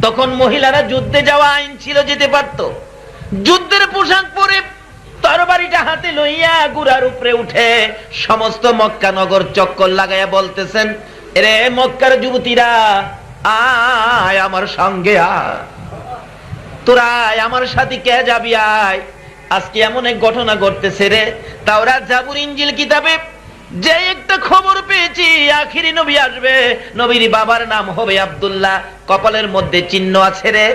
তখন মহিলারা যুদ্ধে যাওয়া আইন ছিল, যেতে পারত। যুদ্ধের পোশাক পরে তরবারিটা হাতে লইয়া গুড়ার উপরে উঠে সমস্ত মক্কা নগর চক্কর লাগাইয়া বলতেছেন, এরে মক্কার যুবতীরা, আয় আমার সঙ্গে আয়, তোরা আমার সাথে কে যাবি, আয়। আজকে এমন এক ঘটনা ঘটতেছে রে, তাওরাত জাবুর ইনজিল কিতাবে যে একটা খবর পেয়েছি, আখিরি নবী আসবে, নবীর বাবার নাম হবে আব্দুল্লাহ, কপালের মধ্যে চিহ্ন আছে রে।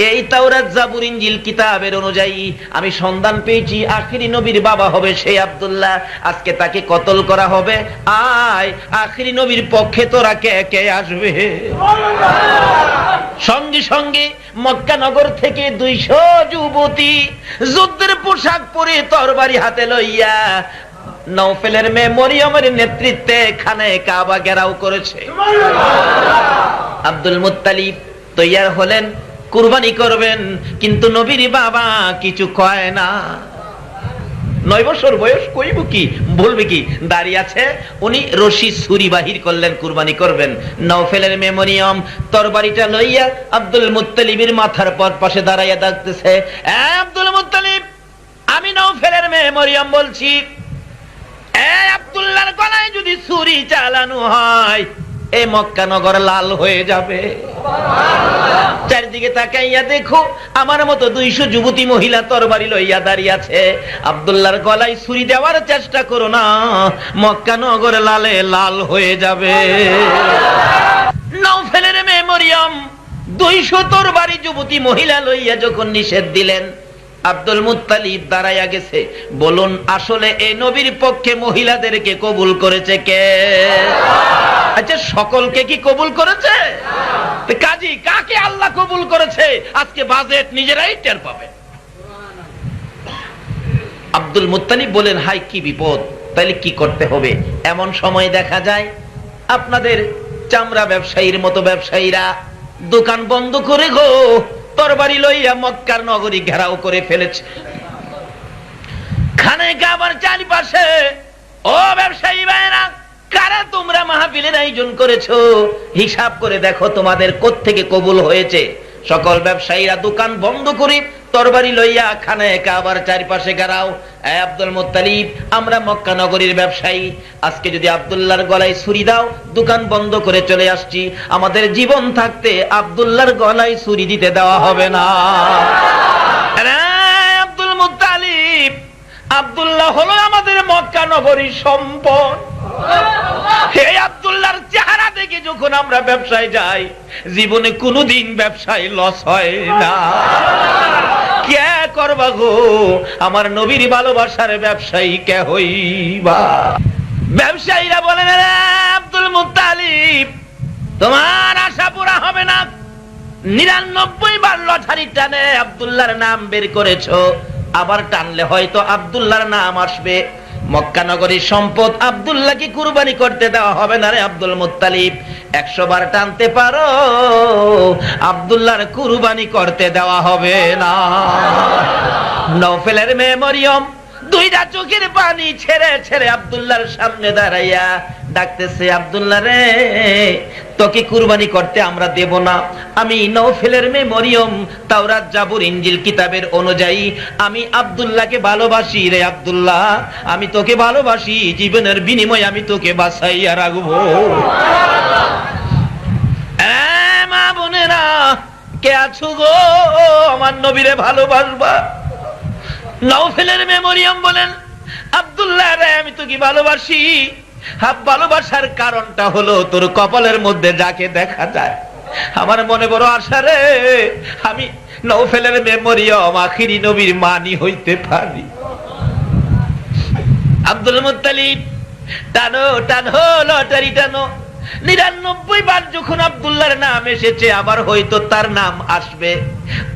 এই তাওরাত জাবুর ইনজিল কিতাবের অনুযায়ী আমি সন্ধান পেয়েছি, আখিরি নবীর বাবা হবে সেই আব্দুল্লাহ। আজকে তাকে কতল করা হবে, আয় আখিরি নবীর পক্ষে তোরা কে কে আসবে। সঙ্গে সঙ্গে মক্কা নগর থেকে 200 যুবতী যুদ্ধের পোশাক পরে তরবারি হাতে লইয়া নওফেলের মেয়ে মরিয়মের নেতৃত্বে খানায়ে কাবা ঘেরাও করেছে। আব্দুল মুত্তালিব তৈয়ার হলেন, কুরবানি করবেন, কিন্তু নবীর বাবা কিছু কয় না। 9 বছর বয়স, কইব কি, বলবে কি, দাঁড়িয়ে আছে। উনি রশি ছুরি বাহির করলেন, কুরবানি করবেন। নওফেলের মেয়ে মরিয়ম তরবারিটা লইয়া আব্দুল মুত্তালিবের মাথার পর পাশে দাঁড়াইয়া ডাকতেছে, আব্দুল মুত্তালিব, আমি নওফেলের মেয়ে মরিয়ম বলছি, আব্দুল্লাহর গলায় যদি ছুরি চালানো হয়, এই মক্কা নগর লাল হয়ে যাবে। চারিদিকে তাকাইয়া দেখো, আমার মতো 200 যুবতী মহিলা তরবারি লইয়া দাঁড়িয়ে আছে। আব্দুল্লাহর গলায় ছুরি দেওয়ার চেষ্টা করো না, মক্কা নগর লালে লাল হয়ে যাবে। নওফেলের মেয়ে মরিয়ম 200 তরবারি যুবতী মহিলা লইয়া যখন নিষেধ দিলেন, আব্দুল মুত্তালিব দাঁড়াইয়া গেছে। বলুন, আসলে এই নবীর পক্ষে মহিলাদেরকে কবুল করেছে কে? আচ্ছা, সকলকে কি কবুল করেছে? কাজী কাকে আল্লাহ কবুল করেছে আজকে বাজেট নিজেরাই টের পাবে। আব্দুল মুত্তালিব বলেন, হাই কি বিপদ, তাহলে কি করতে হবে? এমন সময় দেখা যায় আপনাদের চামড়া ব্যবসায়ীর মতো ব্যবসায়ীরা দোকান বন্ধ করে গো তরবারি লইয়া মক্কার নগরী ঘেরাও করে ফেলেছে। খানায়ে কাবার চারিপাশে, ও ব্যবসায়ী ভাইরা, কারা তোমরা মাহফিলের আয়োজন করেছো, হিসাব করে দেখো তোমাদের কোত্থেকে কবুল হয়েছে। সকল ব্যবসায়ীরা দোকান বন্ধ করে তরবারি লইয়া খানায়ে কাবার চারিপাশে ঘেরাও। আব্দুল মুত্তালিব, আমরা মক্কা নগরীর ব্যবসায়ী, আজকে যদি আব্দুল্লাহর গলায় ছুরি দাও, দোকান বন্ধ করে চলে আসছি, আমাদের জীবন থাকতে আব্দুল্লাহর গলায় ছুরি দিতে দেওয়া হবে না। আব্দুল মুত্তালিব, আব্দুল্লাহ হলো আমাদের মক্কা নগরীর সম্পদ। হে আব্দুল্লাহর চেহারা দেখে যখন আমরা ব্যবসায় যাই, জীবনে কোনোদিন ব্যবসায় লস হয় না। কে করবা গো আমার নবীর ভালোবাসার ব্যবসায়ী কে হইবা? ব্যবসায়ীরা বলেন, আব্দুল মুত্তালিব, তোমার আশা পুরা হবে না। 99 বার লটারি টানে আব্দুল্লাহর নাম বের করেছো, আবার টানলে হয়তো আব্দুল্লাহর নাম আসবে। মক্কা নগরীর সম্পদ আব্দুল্লাহকে কুরবানি করতে দেওয়া হবে না রে আব্দুল মুত্তালিব। 100 বার টানতে পারো, আব্দুল্লাহর কুরবানি করতে দেওয়া হবে না। নওফেলের মেয়ে মরিয়ম 2টা চোখের পানি ছেড়ে ছেড়ে আব্দুল্লাহর সামনে দাঁড়াইয়া ডাকতেছে, আব্দুল্লাহ রে, তোকে কুরবানি করতে আমরা দেব না। আমি নওফেলের মেয়ে মরিয়ম তাওরাত জাবুর ইনজিল কিতাবের অনুযায়ী আমি আব্দুল্লাহকে ভালোবাসি রে আব্দুল্লাহ, আমি তোকে ভালোবাসি, জীবনের বিনিময়ে আমি তোকে বাঁচাইয়া রাখবো। মা বোনেরা, কে আছো গো আমার নবীরে ভালোবাসবা? নওফেলের মেয়ে মরিয়ম বলেন, আব্দুল্লাহ রে, আমি তোকে ভালোবাসি। ভালোবাসার কারণটা হলো তোর কপালের মধ্যে যাকে দেখা যায়। আমার মনে বড় আশা রে, আমি নওফেলের মেয়ে মরিয়ম আখিরি নবীর মানি হইতে পারি। আব্দুল মুত্তালিব, টানো টানো লটারি টানো। 99 বার যখন আব্দুল্লাহর নাম এসেছে, আবার হয়তো তার নাম আসবে।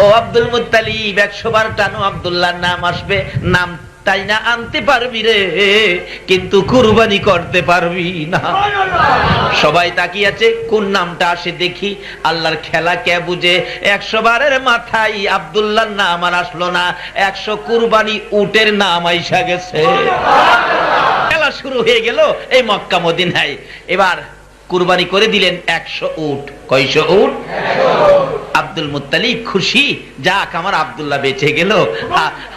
ও আব্দুল মুত্তালিব, 100 বার টানো, আব্দুল্লাহর নাম আসবে। নাম তাই না আনতে পারবি রে, কিন্তু কুরবানি করতে পারবি না। সবাই তাকিয়ে আছে, কোন নামটা আসে দেখি। আল্লাহর খেলা কে বুঝে? 100 বারের মাথায় আব্দুল্লাহর নাম আর আসলো না, 100 কুরবানি উটের নাম আইসা গেছে। খেলা শুরু হয়ে গেল এই মক্কা মদিনায়। এবার কুরবানি করে দিলেন 100 উট। কয়শো উট? আব্দুল মুত্তালিব খুশি, যাক আমার আব্দুল্লাহ বেঁচে গেল।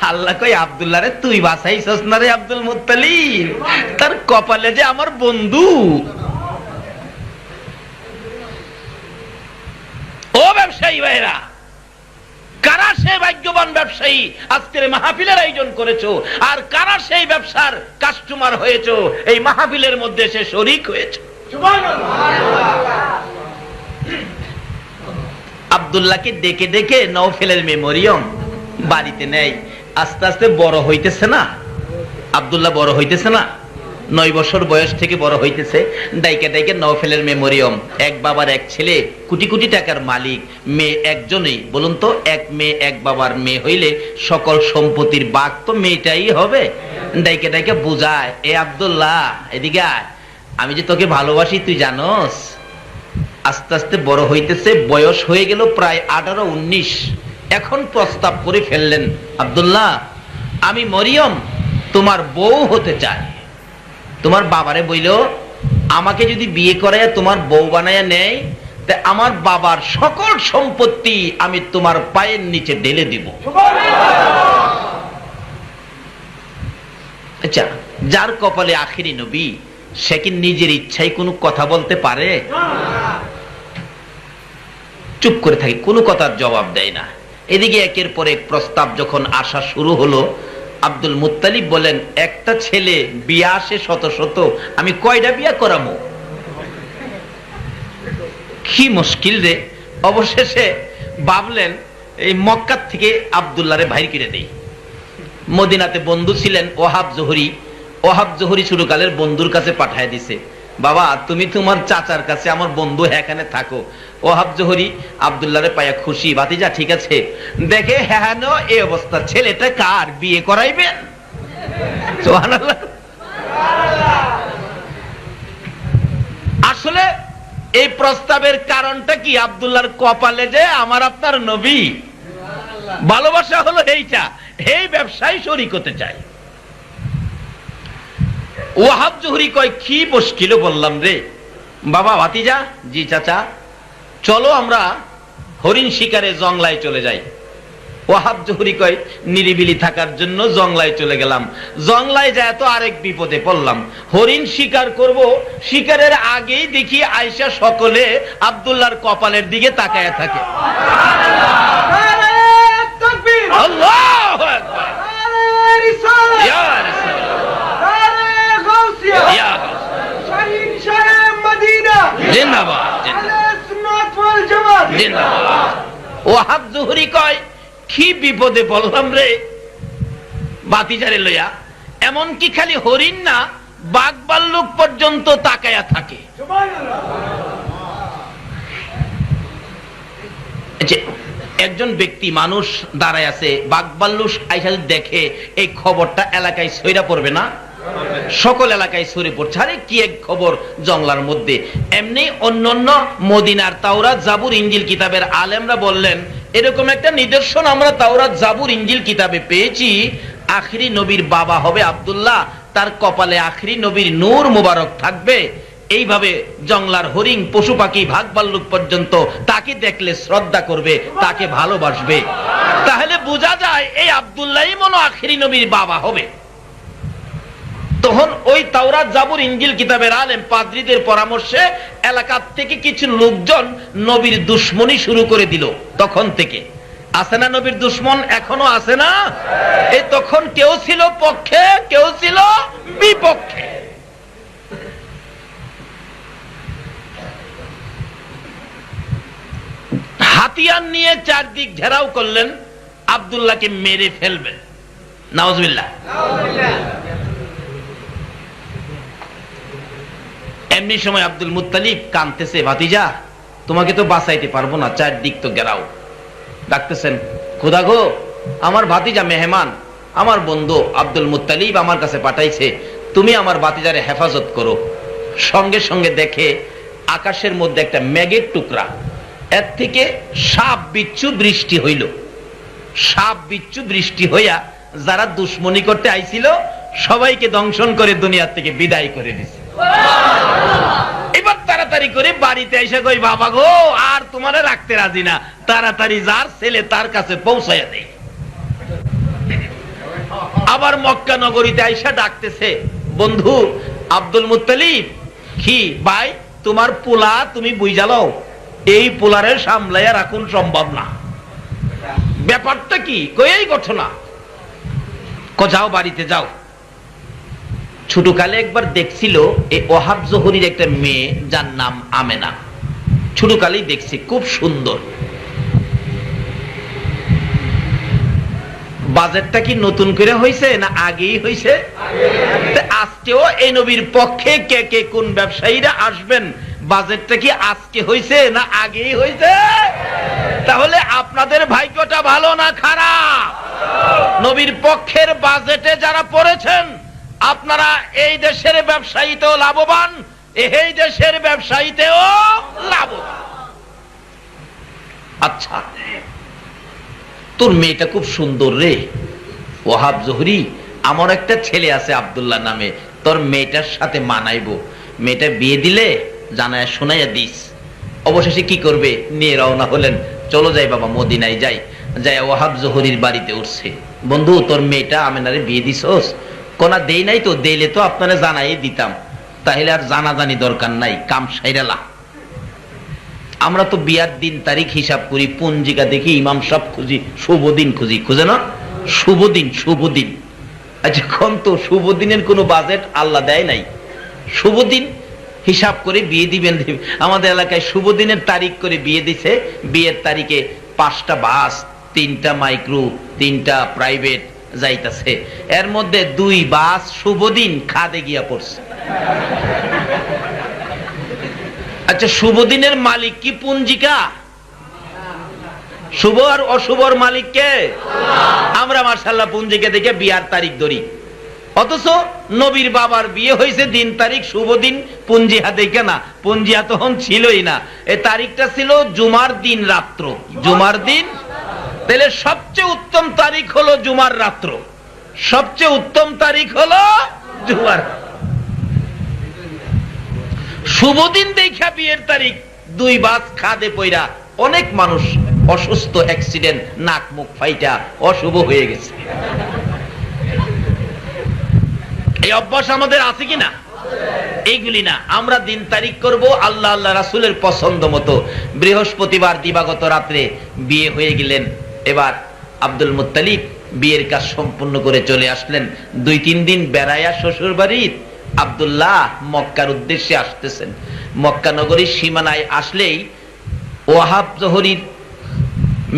আল্লাহ কই আব্দুল্লাহ রে তুই বাঁচাইছস না রে আব্দুল মুত্তালিব, তার কপালে যে আমার বন্ধু। ও ব্যবসায়ী ভাইরা, কারা সে ভাগ্যবান ব্যবসায়ী আজকের মাহফিলের আয়োজন করেছো, আর কারা সেই ব্যবসার কাস্টমার হয়েছো, এই মাহফিলের মধ্যে সে শরীক হয়েছে। আব্দুল্লাহকে ডেকে ডেকে নওফেলের মেমোরিয়াম বাড়িতে নেয়। আস্তে আস্তে বড় হইতেছে না আব্দুল্লাহ, বড় হইতেছে না, 9 বছর বয়স থেকে বড় হইতেছে। ডাইকে ডাইকে নওফেলের মেমোরিয়াম, এক বাবার এক ছেলে, কোটি কোটি টাকার মালিক, মেয়ে একজনই। বলুন তো, এক মেয়ে এক বাবার মেয়ে হইলে সকল সম্পত্তির ভাগ তো মেয়েটাই হবে। ডাইকে ডাইকে বুঝায়, এ আব্দুল্লাহ এদিকে আয়, আমি যে তোকে ভালোবাসি তুই জানোস। আস্তে আস্তে বড় হইতেছে, বয়স হয়ে গেল প্রায় 18-19। এখন প্রস্তাব করে ফেললেন, আব্দুল্লাহ আমি মরিয়ম তোমার বউ হতে চাই। তোমার বাবারে বইল, আমাকে যদি বিয়ে করে তোমার বউ বানায় নেয়, তা আমার বাবার সকল সম্পত্তি আমি তোমার পায়ের নিচে ঢেলে দিব। আচ্ছা, যার কপালে আখিরি নবী, সে কি নিজের ইচ্ছায় কোনো কথা বলতে পারে? চুপ করে থাকে, কোনো কথার জবাব দেয় না। এদিকে একের পর এক প্রস্তাব যখন আসা শুরু হলো, আব্দুল মুত্তালিব বলেন, একটা ছেলে বিয়া আসে শত শত, আমি কয়টা বিয়া করাবো? কি মুশকিল রে। অবশেষে ভাবলেন, এই মক্কার থেকে আব্দুল্লাহরে বাইর করে দেই। মদিনাতে বন্ধু ছিলেন ওহাব জোহরি, ওহাব জোহরি শুরুকালের বন্ধুর কাছে পাঠায় দিছে, বাবা তুমি তোমার চাচার কাছে, আমার বন্ধু এখানে থাকো। ওহাব জোহরি আব্দুল্লাহরে পায়া খুশি, ভাতিজা ঠিক আছে। দেখে হ্যাঁ এই অবস্থা, ছেলেটা কার, বিয়ে করাইবেন? সুবহানাল্লাহ। আসলে এই প্রস্তাবের কারণটা কি? আব্দুল্লাহর কপালে যে আমার আপনার নবী, ভালোবাসা হলো এইটা, এই ব্যবসায় শরীক হতে চাই। ওয়াহাব জোহরি কয়, কি মুশকিল বললাম রে বাবা। ভাতিজা, জি চাচা, চলো আমরা হরিণ শিকারে জংলায় চলে যাই। ওয়াহাব জোহরি কয়, নিরিবিলি থাকার জন্য জংলায় চলে গেলাম। জংলায় যায় তো আরেক বিপদে পড়লাম। হরিণ শিকার করব, শিকারের আগেই দেখি আয়েশা সকলে আব্দুল্লাহর কপালের দিকে তাকায় থাকে। আল্লাহু আকবার। ইয়া ওয়াহাব জোহরি কয়, কি বিপদে বললাম রে ভাতিজারে লইয়া। এমন কি খালি হরিণ না, বাঘ ভাল্লুক পর্যন্ত তাকায়া থাকে। একজন ব্যক্তি মানুষ দাঁড়ায় আছে, বাঘ ভাল্লুক আইসা দেখে, এই খবরটা এলাকায় ছড়িয়ে পড়বে না? সকল এলাকায় ছড়িয়ে পড়ছে, আরে কি এক খবর জংলার মধ্যে। এমনি অন্যান্য মদিনার তাওরাত জাবুর ইনজিল কিতাবের আলেমরা বললেন, এরকম একটা নিদর্শন আমরা তাওরাত জাবুর ইনজিল কিতাবে পেয়েছি, আখিরি নবীর বাবা হবে আব্দুল্লাহ, তার কপালে আখিরি নবীর নূর মুবারক থাকবে। এইভাবে জংলার হরিণ, পশু পাখি, ভাগ ভাল্লুক পর্যন্ত তাকে দেখলে শ্রদ্ধা করবে, তাকে ভালোবাসবে। তাহলে বোঝা যায় এই আব্দুল্লাহই মনে আখিরি নবীর বাবা হবে। তখন ওই তাওরাত জাবুর ইনজিল কিতাবের আলেম পাদ্রীদের পরামর্শে এলাকার থেকে কিছু লোকজন নবীর দুশ্মনী শুরু করে দিল। তখন থেকে আছে না নবীর দুশ্মন? এখনো আছে না? এই তখন কেউ ছিল পক্ষে, কেউ ছিল বিপক্ষে। হাতিয়ার নিয়ে চারদিক ঘেরাও করলেন, আব্দুল্লাহকে মেরে ফেলবেন। নাউজুবিল্লাহ। এমনি সময় আব্দুল মুত্তালিব কাঁদতেছে, ভাতিজা তোমাকে তো বাঁচাইতে পারবো না, চারদিক তো ঘেরাও। ডাকতেছেন, খোদা গো, আমার ভাতিজা মেহমান, আমার বন্ধু আব্দুল মুত্তালিব আমার কাছে পাঠাইছে, তুমি আমার ভাতিজারে হেফাজত করো। সঙ্গে সঙ্গে দেখে আকাশের মধ্যে একটা মেঘের টুকরা, এর থেকে সাপ বিচ্ছু বৃষ্টি হইল। সাপ বিচ্ছু বৃষ্টি হইয়া যারা দুশ্মনী করতে আইছিল সবাইকে দংশন করে দুনিয়া থেকে বিদায় করে দিছে। এবার তাড়াতাড়ি করে বাড়িতে এসে কই, বাবা গো আর তোমারে রাখতে রাজি না, তাড়াতাড়ি যার ছেলে তার কাছে পৌঁছাইয়া দেয়। আবার মক্কা নগরীতে আইসা ডাকতেছে, বন্ধু আব্দুল মুত্তালিব, কি ভাই তোমার পোলা তুমি বুঝা লও, এই পোলারে সামলাইয়া রাখুন সম্ভব না। ব্যাপারটা কি? কই ঘটনা। যাও বাড়িতে যাও। ছোটকালে একবার দেখছিল এই ওহাব জোহরীর একটা মেয়ে যার নাম আমেনা, ছোটকালেই দেখছি, খুব সুন্দর। বাজেটটা কি নতুন করে হয়েছে না আগেই হয়েছে? আজকেও এই নবীর পক্ষে কে কে কোন ব্যবসায়ীরা আসবেন, বাজেটটা কি আজকে হয়েছে না আগেই হয়েছে? তাহলে আপনাদের ভাগ্যটা ভালো না খারাপ? নবীর পক্ষের বাজেটে যারা পড়েছেন, আপনারা এই দেশের ব্যবসায়ীতেও লাভবান, এই দেশের ব্যবসায়ীতেও লাভবান। আচ্ছা, তোর মেয়েটা খুব সুন্দর রে ওহাব জোহরী, আমার একটা ছেলে আছে আব্দুল্লাহ নামে, তোর মেয়েটার সাথে মানাইবো, মেয়েটা বিয়ে দিলে জানায় শোনাইয়া দিস। অবশেষে কি করবে, নিয়ে রওনা হলেন, চলো যাই বাবা মদিনায় যাই। যাই ওহাব জোহরীর বাড়িতে উঠছে, বন্ধু তোর মেয়েটা আমেনারে বিয়ে দিছস? কোনা দেই নাই তো, দিলে তো আপনারা জানাই দিতাম, তাহলে আর জানাজানি দরকার নাই, কাম সাইরালা। আমরা তো বিয়ার দিন তারিখ হিসাব করি, পঞ্জিকা দেখি, ইমাম সাহেব খুঁজি, শুভ দিন খুঁজি, খুঁজে না শুভ দিন, শুভ দিন। আচ্ছা কোন তো শুভ দিনের কোনো বাজেট আল্লাহ দেয় নাই, শুভ দিন হিসাব করে বিয়ে দিবেন। আমাদের এলাকায় শুভ দিনের তারিখ করে বিয়ে দিছে, বিয়ের তারিখে 5টা বাস, 3টা মাইক্রো, 3টা প্রাইভেট যাইতাছে, এর মধ্যে 2 বাস শুভ দিন খাদে গিয়া পড়ছে। আচ্ছা শুভ দিনের মালিক কি পঞ্জিকা? শুভ আর অশুভর মালিক কে? আমরা মাশাআল্লাহ পঞ্জিকা দেখে বিয়ার তারিখ ধরি, অথচ নবীর বাবার বিয়ে হয়েছে দিন তারিখ শুভ দিন পঞ্জিহা দেখে না, পঞ্জিহা তখন ছিলই না, এই তারিখটা ছিল জুমার দিন রাত্র, জুমার দিন। তাহলে সবচেয়ে উত্তম তারিখ হলো জুমার রাত্র, সবচেয়ে উত্তম তারিখ হলো জুমার। শুভ দিন দেখা বিয়ের তারিখ, 2 বাস খাদে পয়রা, অনেক মানুষ অসুস্থ, অ্যাক্সিডেন্ট, নাক মুখ ফাইটা অশুভ হয়ে গেছে। এই অভ্যাস আমাদের আছে কিনা? এইগুলি না, আমরা দিন তারিখ করব আল্লাহ আল্লাহ রাসূলের পছন্দ মতো। বৃহস্পতিবার দিবাগত রাত্রে বিয়ে হয়ে গেলেন। এবার আব্দুল মুত্তালিব বিয়ের কাজ সম্পূর্ণ করে চলে আসলেন। 2-3 দিন বেড়াইয়া শ্বশুর বাড়ির আব্দুল্লাহ মক্কার উদ্দেশ্যে আসতেছেন। মক্কা নগরীর সীমানায় আসলেই ওহাব জোহরীর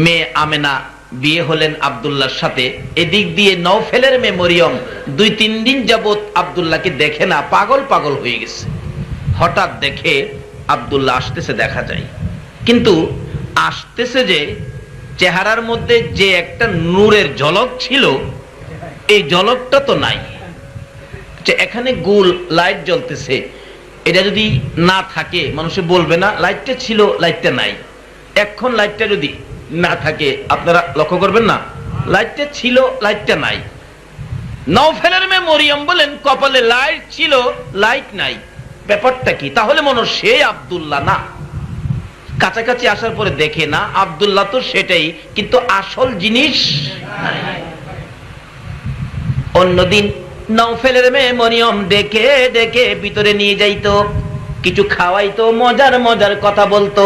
মেয়ে আমেনা বিয়ে হলেন আব্দুল্লাহর সাথে। এদিক দিয়ে নওফেলের মেয়ে মরিয়ম 2-3 দিন যাবত আব্দুল্লাহকে দেখে না, পাগল পাগল হয়ে গেছে। হঠাৎ দেখে আব্দুল্লাহ আসতেছে, দেখা যায়, কিন্তু আসতেছে যে চেহারার মধ্যে যে একটা নূরের ঝলক ছিল, এই ঝলকটা তো নাই। যে এখানে গোল লাইট জ্বলতেছে, এটা যদি না থাকে মানুষে বলবে না লাইটটা ছিল লাইটটা নাই। এখন লাইটটা যদি না থাকে আপনারা লক্ষ্য করবেন না, লাইটটা ছিল লাইটটা নাই। নওফেলের মেয়ে মরিয়ম বলেন কপালে লাইট ছিল লাইট নাই, ব্যাপারটা কি? তাহলে মনে সে আব্দুল্লাহ না। কাছাকাছি আসার পরে দেখে না আব্দুল্লাহ তো সেটাই, কিন্তু আসল জিনিস নাই। অন্যদিন নওফেলের মেয়ে মরিয়ম ডেকে ডেকে ভিতরে নিয়ে যাইতো, কিছু খাওয়াইতো, মজার মজার কথা বলতো।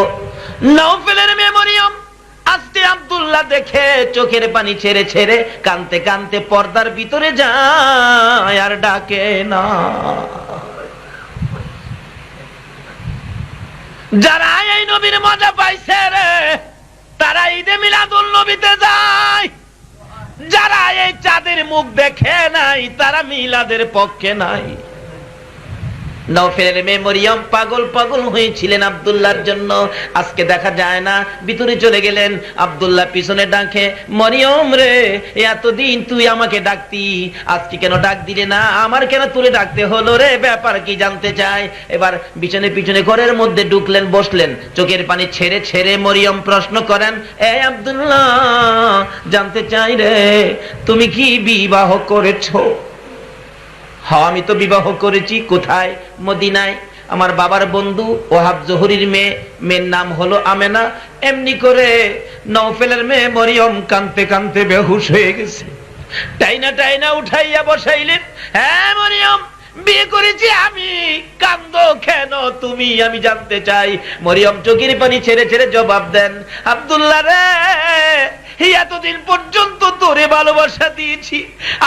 নওফেলের মেয়ে মরিয়ম আজকে আব্দুল্লাহ দেখে চোখের পানি ছেড়ে ছেড়ে কানতে কানতে পর্দার ভিতরে যায় আর ডাকে না। যারা এই নবীর মজা পাইছে রে, তারা ঈদে মিলাদুল নবীতে যায়। যারা এই চাঁদের মুখ দেখে নাই, তারা মিলাদের পক্ষে নাই। নওফেলের মেয়ে মরিয়ম পাগল পাগল হয়েছিলেন আব্দুল্লাহর জন্য, আজকে দেখা যায় না, ভিতরে চলে গেলেন। আব্দুল্লাহ পিছনে ডাকে, মরিয়ম রে, এতদিন তুই আমাকে ডাকতি, আজকে কেন ডাক দিলে না? আমার কেন তুলে ডাকতে হলো রে? ব্যাপার কি জানতে চাই। এবার পিছনে পিছনে ঘরের মধ্যে ঢুকলেন, বসলেন, চোখের পানি ছেড়ে ছেড়ে মরিয়ম প্রশ্ন করেন, এ আব্দুল্লাহ, জানতে চাই রে, তুমি কি বিবাহ করেছো? হ্যাঁ আমি তো বিবাহ করেছি। কোথায়? মদিনায়। আমার বাবার বন্ধু ওহাব জোহরীর মেয়ের নাম হলো আমেনা। এমনি করে নওফেলের মেয়ে মরিয়ম কাঁদতে কাঁদতে বেহুশ হয়ে গেছে। টাইনা টাইনা উঠাইয়া বসাইলেন। হ্যাঁ মরিয়ম, বিয়ে করেছি আমি, কান্দো কেন তুমি, আমি জানতে চাই। মরিয়ম চোখের পানি ছেড়ে ছেড়ে জবাব দেন, আব্দুল্লাহ রে, এতদিন পর্যন্ত তোরে ভালোবাসা দিয়েছি,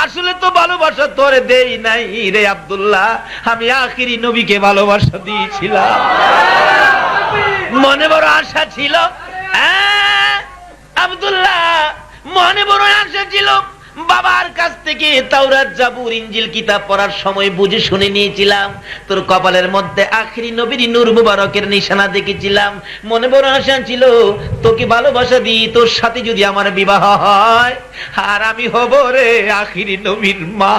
আসলে তো ভালোবাসা তোরে দেই নাই রে আব্দুল্লাহ, আমি আখিরি নবীকে ভালোবাসা দিয়েছিলাম। মনে বড় আশা ছিল আব্দুল্লাহ, মনে বড় আশা ছিল। বাবার কাছ থেকে তাওরাত, জাবুর, ইনজিল কিতাব পড়ার সময় বুঝে শুনে নিয়েছিলাম তোর কপালের মধ্যে আখিরি নবীর নূর মুবারকের নিশানা দেখেছিলাম। মনে বড় আশা ছিল তোকে ভালোবাসা দিই, তোর সাথে যদি আমার বিবাহ হয় আর আমি হব রে আখিরি নবীর মা।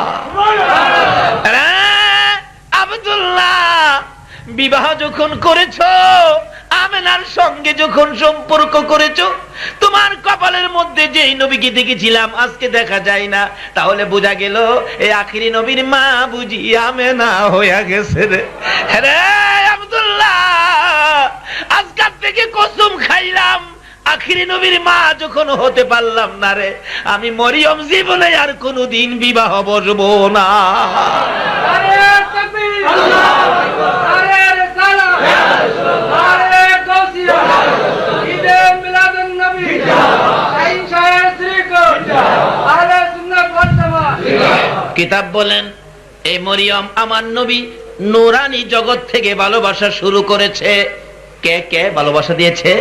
আব্দুল্লাহ, বিবাহ যখন করেছো, আমেনার সঙ্গে যখন সম্পর্ক করেছো, তোমার কপালের মধ্যে যেই নবীকে দেখেছিলাম আজকে দেখা যায় না, তাহলে বোঝা গেল এই আখিরি নবীর মা বুঝি আমেনা হয়ে গেছে রে। হ্যাঁ আব্দুল্লাহ, আজকাল থেকে কসম খাইলাম, আখিরি নবীর মা যখন হতে পারলাম না রে, আমি মরিয়ম জীবনে আর কোনদিন বিবাহ বসবো না। কিতাব বলেন এই মরিয়ম আমার নবী নূরানি জগৎ থেকে ভালোবাসা শুরু করেছে। কে কে ভালোবাসা দিয়েছে?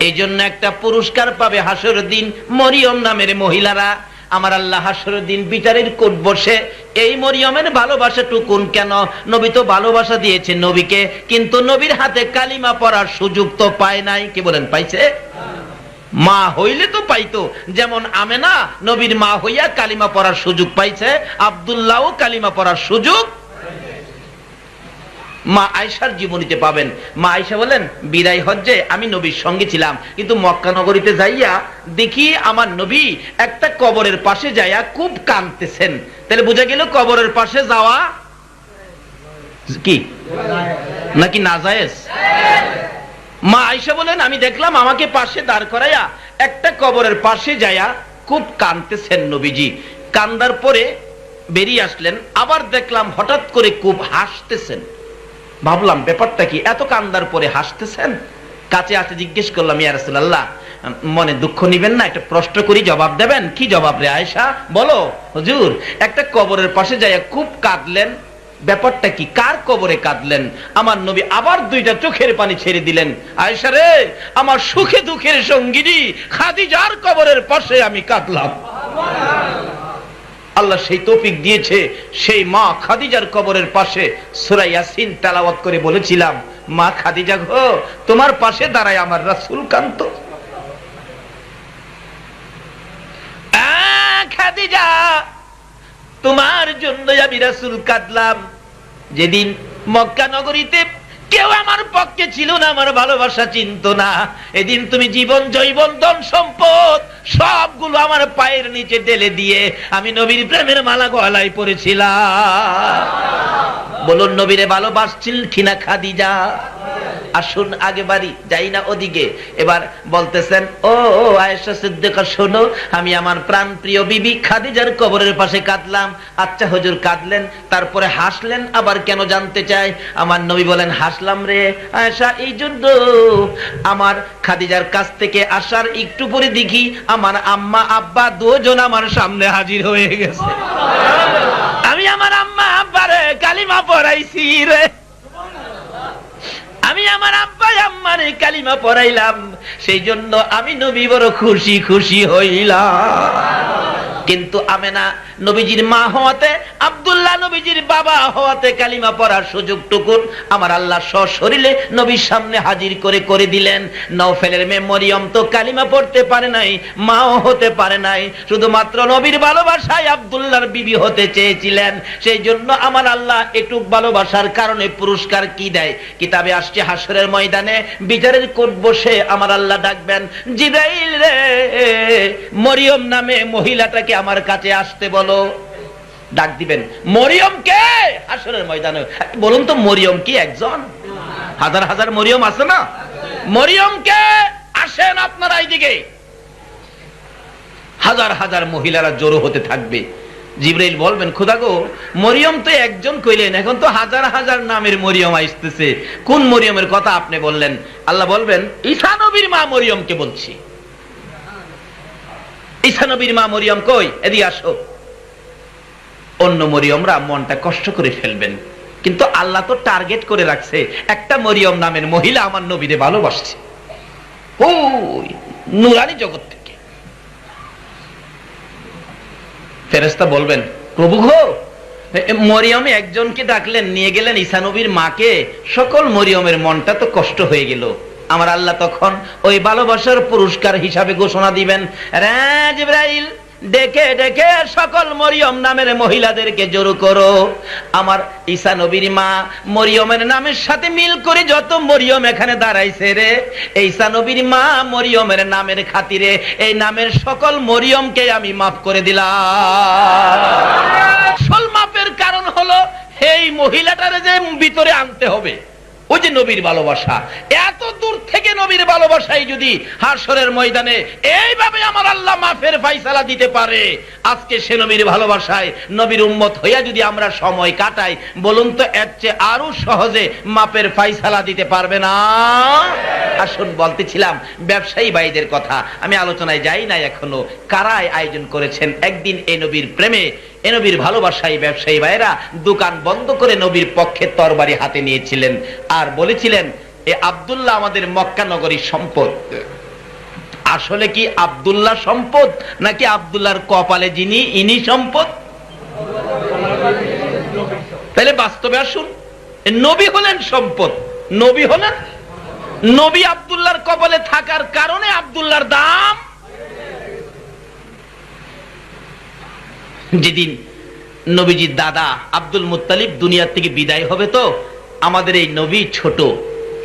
এই জন্য একটা পুরস্কার পাবে হাসরের দিন মরিয়ম নামের মহিলারা। আমার আল্লাহ হাসরের দিন বিচারের কোট বসে এই মরিয়মের ভালোবাসাটুকুন কেন, নবী তো ভালোবাসা দিয়েছে নবীকে, কিন্তু নবীর হাতে কালিমা পড়ার সুযোগ তো পায় নাই। কি বলেন, পাইছে? মা হইলে তো পাইতো, যেমন আমেনা নবীর মা হইয়া কালিমা পড়ার সুযোগ পাইছে, আব্দুল্লাহও কালিমা পড়ার সুযোগ মা আয়েশার জীবনীতে পাবেন। মা আয়েশা বলেন, বিদায় হজ্জে আমি নবীর সঙ্গে ছিলাম, কিন্তু মক্কা নগরীতে যাইয়া দেখি আমার নবী একটা কবরের পাশে যাইয়া খুব কাঁদতেছেন। তাহলে বোঝা গেল কবরের পাশে যাওয়া কি নাকি নাজায়েজ? মা আয়েশা বলেন, আমি দেখলাম আমাকে পাশে দাঁড় করাইয়া একটা কবরের পাশে যাইয়া খুব কাঁদতেছেন নবীজি। কান্দার পরে বেরিয়ে আসলেন, আবার দেখলাম হঠাৎ করে খুব হাসতেছেন। ভাবলাম ব্যাপারটা কি, এত কান্দার পরে হাসতেছেন? কাছে আসে জিজ্ঞেস করলাম, ইয়া রাসূলুল্লাহ, মনে দুঃখ নিবেন না, একটা প্রশ্ন করি, জবাব দেবেন? কি জবাব রে আয়েশা? বলো। হুজুর, একটা কবরের পাশে যাইয়া খুব কাঁদলেন, ব্যাপারটা কি, কার কবরে কাঁদলেন? আমার নবী আবার দুইটা চোখের পানি ছেড়ে দিলেন, আয়েশা রে, আমার সুখে দুঃখের সঙ্গিনী খাদিজার কবরের পাশে আমি কাঁদলাম। আল্লাহ সেই তৌফিক দিয়েছে, সেই মা খাদিজার কবরের পাশে সূরা ইয়াসিন তেলাওয়াত করে বলেছিলাম, মা খাদিজা গো, তোমার পাশে দাঁড়ায় আমার রাসূল কান্ত। খাদিজা, তোমার জন্য আমি রাসূল কাঁদলাম। যেদিন মক্কা নগরীতে কেউ আমার পক্ষে ছিল না, আমার ভালোবাসা চিনতো না, এদিন তুমি জীবন, জৈবন, ধন সম্পদ সবগুলো আমার পায়ের নিচে ঢেলে দিয়ে আমি নবীর প্রেমের মালা গলায় পরেছিলাম। বলুন, নবীরে ভালোবাসছিল কিনা খাদিজা? আসুন আগে বাড়ি যাই না ওদিকে। এবার বলতেছেন, ও আয়েশা সিদ্দিকা, শোনো, আমি আমার প্রাণ প্রিয় বিবি খাদিজার কবরের পাশে কাঁদলাম। আচ্ছা হুজুর, কাঁদলেন, তারপরে হাসলেন আবার কেন জানতে চাই। আমার নবী বলেন, হাসলাম রে আয়েশা এই জন্য, আমার খাদিজার কাছ থেকে আসার একটু পরে দেখি আমার আম্মা আব্বা দুজন আমার সামনে হাজির হয়ে গেছে। আমি আমার আম্মা আব্বারে কালিমা পড়াইছি রে, আমি আমার আব্বা আম্মারে কালিমা পড়াইলাম, সেই জন্য আমি নবী বড় খুশি খুশি হইলাম। কিন্তু আমেনা নবীজির মা হওয়াতে, আব্দুল্লাহ নবীজির বাবা হওয়াতে কালিমা পড়ার সুযোগটুকু আমার আল্লাহ সশরীরে নবীর সামনে হাজির করে করে দিলেন। নওফেলের মেয়ে মরিয়ম তো কালিমা পড়তে পারে নাই, মাও হতে পারে নাই, শুধুমাত্র নবীর ভালোবাসায় আব্দুল্লাহর বিবি হতে চেয়েছিলেন। সেই জন্য আমার আল্লাহ এটুক ভালোবাসার কারণে পুরস্কার কি দেয়, কিতাবে আসছে হাসরের ময়দানে বিচারের কোট বসে আমার আল্লাহ ডাকবেন, জিবরাইল রে, মরিয়ম নামে মহিলাটাকে আমার কাছে আসতে বলো। ডাক দিবেন, মরিয়ম কে? হাসরের ময়দানে বলুন তো, মরিয়ম কি একজন? হাজার হাজার মরিয়ম আছে না? মরিয়ম কে? আসেন আপনারা এইদিকে। হাজার হাজার মহিলারা জড়ো হতে থাকবে। জিবরাইল বলবেন, খোদা গো, মরিয়ম তো একজন কইলেন, এখন তো হাজার হাজার নামের মরিয়ম আসতেছে, কোন মরিয়মের কথা আপনি বললেন? আল্লাহ বলবেন, ঈসা নবীর মা মরিয়মকে বলছি। ঈসা নবীর মা মরিয়ম কই, এদিকে আসো। অন্য মরিয়মরা মনটা কষ্ট করে ফেলবেন, কিন্তু আল্লাহ তো টার্গেট করে রাখছে, একটা মরিয়ম নামের মহিলা আমার নবীরে ভালোবাসছে, ওই নুরানি জগৎ থেকে। ফেরেশতা বলবেন, প্রভু গো, মরিয়মে একজনকে ডাকলেন, নিয়ে গেলেন ঈসা নবীর মাকে, সকল মরিয়মের মনটা তো কষ্ট হয়ে গেল। আমার আল্লাহ তখন ওই ভালোবাসার পুরস্কার হিসাবে ঘোষণা দিবেন, রে জিবরাইল, ডেকে ডেকে সকল মরিয়ম নামের মহিলাদেরকে জড়ো করো। আমার ঈসা নবীর মা মরিয়মের নামের সাথে মিল করে যত মরিয়ম এখানে দাঁড়াইছে রে, ঈসা নবীর মা মরিয়মের নামের খাতিরে এই নামের সকল মরিয়মকে আমি মাফ করে দিলাম। আসল মাপের কারণ হলো এই মহিলাটারে যে ভিতরে আনতে হবে, ওই যে নবীর ভালোবাসা। এত দূর থেকে নবীর ভালোবাসাই যদি হাশরের ময়দানে এইভাবে আমার আল্লাহ মাফের ফায়সালা দিতে পারে, আজকে সে নবীর ভালোবাসায় নবীর উম্মত হইয়া যদি আমরা সময় কাটাই, বলুন তো এর চেয়ে আরো সহজে মাপের ফায়সালা দিতে পারবে না? আসুন, বলতেছিলাম ব্যবসায়ী ভাইদের কথা, আমি আলোচনায় যাই না এখনো। কারাই আয়োজন করেছেন একদিন এই নবীর প্রেমে, এ নবীর ভালোবাসায় ব্যবসায়ী ভাইরা দোকান বন্ধ করে নবীর পক্ষে তরবারি হাতে নিয়েছিলেন আর বলেছিলেন, এ আব্দুল্লাহ আমাদের মক্কা নগরীর সম্পদ। আসলে কি আব্দুল্লাহ সম্পদ, নাকি আব্দুল্লাহর কপালে যিনি ইনি সম্পদ? তাহলে বাস্তবে আসুন, নবী হলেন সম্পদ, নবী হলেন, নবী আব্দুল্লাহর কপালে থাকার কারণে আব্দুল্লাহর দাম। যেদিন নবীজির দাদা আব্দুল মুত্তালিব দুনিয়া থেকে বিদায় হবে, তো আমাদের এই নবী ছোট,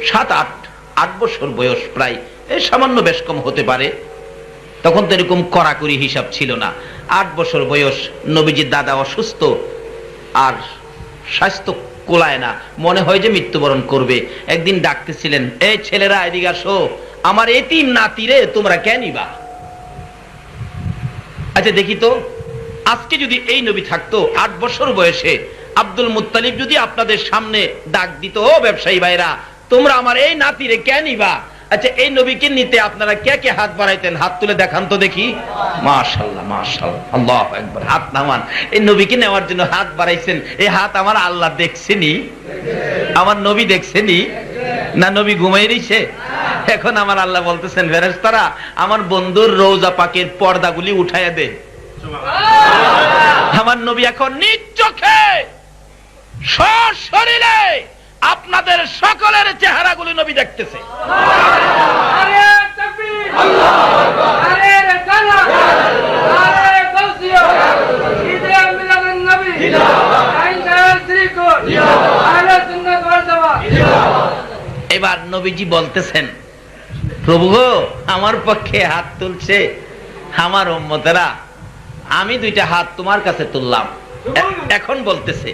7-8 বছর বয়স, প্রায় এই সামান্য বেশ কম হতে পারে, তখন তো এরকম কড়াকড়ি হিসাব ছিল না। 8 বছর বয়স, নবীজির দাদা অসুস্থ আর স্বাস্থ্য কোলায় না, মনে হয় যে মৃত্যুবরণ করবে। একদিন ডাকতেছিলেন, এই ছেলেরা এদিকে আসো, আমার এতিম নাতিরে তোমরা কেন নিবা? আচ্ছা দেখি তো, আজকে যদি এই নবী থাকতো 8 বছর বয়সে, আব্দুল মুত্তালিব যদি আপনাদের সামনে ডাক দিত, ও ব্যবসায়ী ভাইরা, তোমরা আমার এই নাতিরে কেন নিবা? আচ্ছা, এই নবীকে নিতে আপনারা কে কে হাত বাড়াইতেন? হাত তুলে দেখান তো দেখি। মাশাআল্লাহ, মাশাআল্লাহ, আল্লাহু আকবার। হাত নামান। এই নবীকে নেওয়ার জন্য হাত বাড়াইছেন, এই হাত আমার আল্লাহ দেখছেনি? আমার নবী দেখছেনি? না নবী ঘুমাই রইছে? এখন আমার আল্লাহ বলতেছেন, ফেরেশতারা আমার বন্ধুর রওজা পাকের পর্দাগুলি উঠাইয়া দে। আমার নবী এখন নিজ চোখে সশরীরে আপনাদের সকলের চেহারাগুলি নবী দেখতেছে। এবার নবীজি বলতেছেন, প্রভু গো, আমার পক্ষে হাত তুলছে আমার উম্মতেরা, আমি 2টা হাত তোমার কাছে তুললাম। এখন বলতেছে,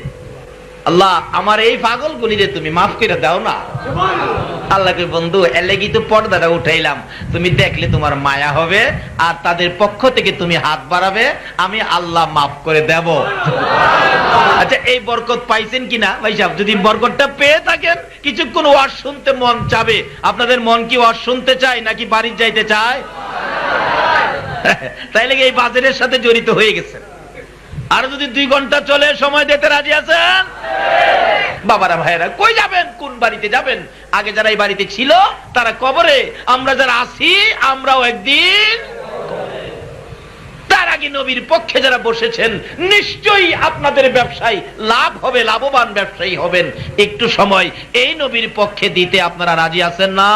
আল্লাহ আমার এই পাগলগুলিরে তুমি মাফ করে দাও না। আল্লাহকে, বন্ধু এলেগি তো পর্দাটা উঠাইলাম, তুমি দেখলে তোমার মায়া হবে আর তাদের পক্ষ থেকে তুমি হাত বাড়াবে, আমি আল্লাহ মাফ করে দেব। আচ্ছা, এই বরকত পাইছেন কিনা ভাই সাহেব? যদি বরকতটা পেয়ে থাকেন, কিছুক্ষণ ওয়াজ শুনতে মন চাবে। আপনাদের মন কি ওয়াজ শুনতে চায় নাকি বাড়ি যাইতে চায়? তাইলে এই বাজারের সাথে জড়িত হয়ে গেছেন। আর যদি 2 ঘন্টা চলে সময় দিতে রাজি আছেন? বাবারা ভাইয়েরা, কই যাবেন? কোন বাড়িতে যাবেন? আগে যারা এই বাড়িতে ছিল তারা কবরে, আমরা যারা আছি আমরাও একদিন। তার আগে নবীর পক্ষে যারা বসেছেন, নিশ্চয়ই আপনাদের ব্যবসায় লাভ হবে, লাভবান ব্যবসায়ী হবেন। একটু সময় এই নবীর পক্ষে দিতে আপনারা রাজি আছেন না?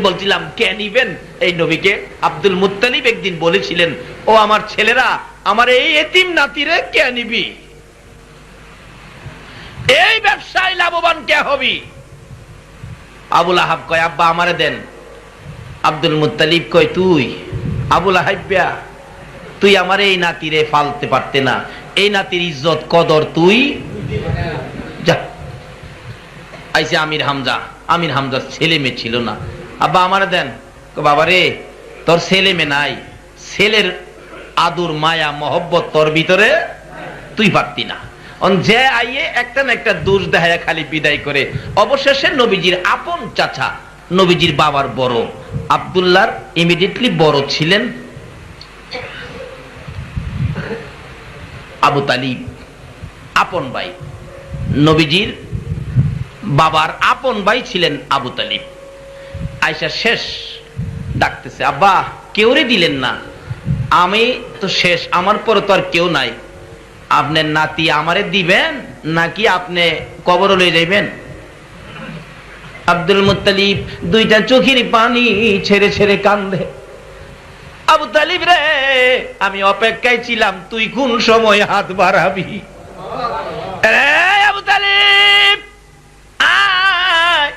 বলছিলাম, কে নিবেন এই নবীকে? আব্দুল মুত্তালিব একদিন বলেছিলেন, ও আমার ছেলেরা, আমার এই এতিম নাতিরে কে নিবি? এই ব্যবসায় লাভবান কে হবি? আবুল আহাব কয়, আব্বা আমারে দেন। আব্দুল মুত্তালিব কয়, তুই? আবুল আহাব্বা, তুই আমার এই নাতিরে ফালতে পারতে না, এই নাতির ইজ্জত কদর তুই যা। আইসে আমির হামজা, আমির হামজার ছেলে মেয়ে ছিল না। আব্বা আমারে দেন। বাবারে তোর ছেলে মেয়ে নাই, ছেলের আদর মায়া মহব্বত তোর ভিতরে, তুই পারতি না। যে আইয়ে একটা না একটা দোষ দেখায় খালি বিদায় করে। অবশেষে নবীজির আপন চাচা, নবীজির বাবার বড়, আব্দুল্লাহর ইমিডিয়েটলি বড় ছিলেন আবু তালিব, আপন ভাই। নবীজির বাবার আপন ভাই ছিলেন আবু তালিব। আয়েশা শেষ ডাকতেছে, আব্বা কেউরে দিলেন না, আমি তো শেষ, আমার পরে তো আর কেউ নাই, আপনার নাতি আমারে দিবেন নাকি আপনি কবর লয়ে যাইবেন? আব্দুল মুত্তালিব দুইটা চোখের পানি ছেড়ে ছেড়ে কান্দে। আবু তালিব রে, আমি অপেক্ষায় ছিলাম তুই কোন সময় হাত বাড়াবি। আবু তালিব আয়,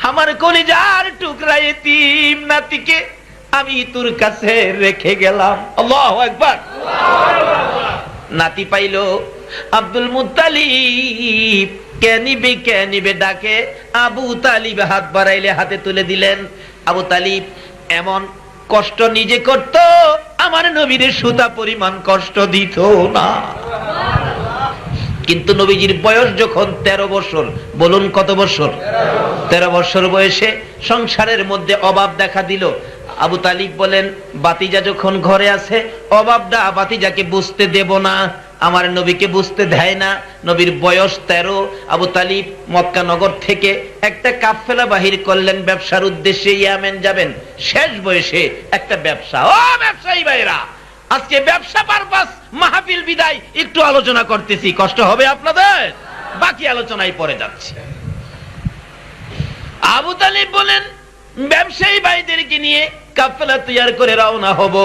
আমার কলিজার টুকরা এতিম নাতিকে আমি তোর কাছে রেখে গেলাম। আল্লাহু আকবার। নাতি পাইল আব্দুল মুত্তালিব, কে নিবে ডাকে। আবু তালিব হাত বাড়াইলে হাতে তুলে দিলেন। আবু তালিব এমন কষ্ট নিজে করত, আমার নবীর সুতা পরিমাণ কষ্ট দিত না। কিন্তু নবীজির বয়স যখন 13 বছর, বলুন কত বছর? 13 বছর বয়সে সংসারের মধ্যে অভাব দেখা দিল। আবু তালিব বলেন, বাতিজা যখন ঘরে আছে, অভাবটা বাতিজাকে বুঝতে দেব না, আমার নবীকে বুঝতে দেয় না। নবীর বয়স 13। আবু তালিব মক্কা নগর থেকে একটা কাফেলা বাহির করলেন ব্যবসার উদ্দেশ্যে, ইয়ামেন যাবেন। শেষ বয়সে একটা ব্যবসা। ও ব্যবসায়ী ভাইরা, আজকে ব্যবসা পারপাস মাহফিল বিদায় একটু আলোচনা করতেছি, কষ্ট হবে আপনাদের, বাকি আলোচনায় পরে যাচ্ছে। আবু তালিব বলেন, ব্যবসায়ী ভাইদেরকে নিয়ে কাফেলা তৈরি করে রওনা হব,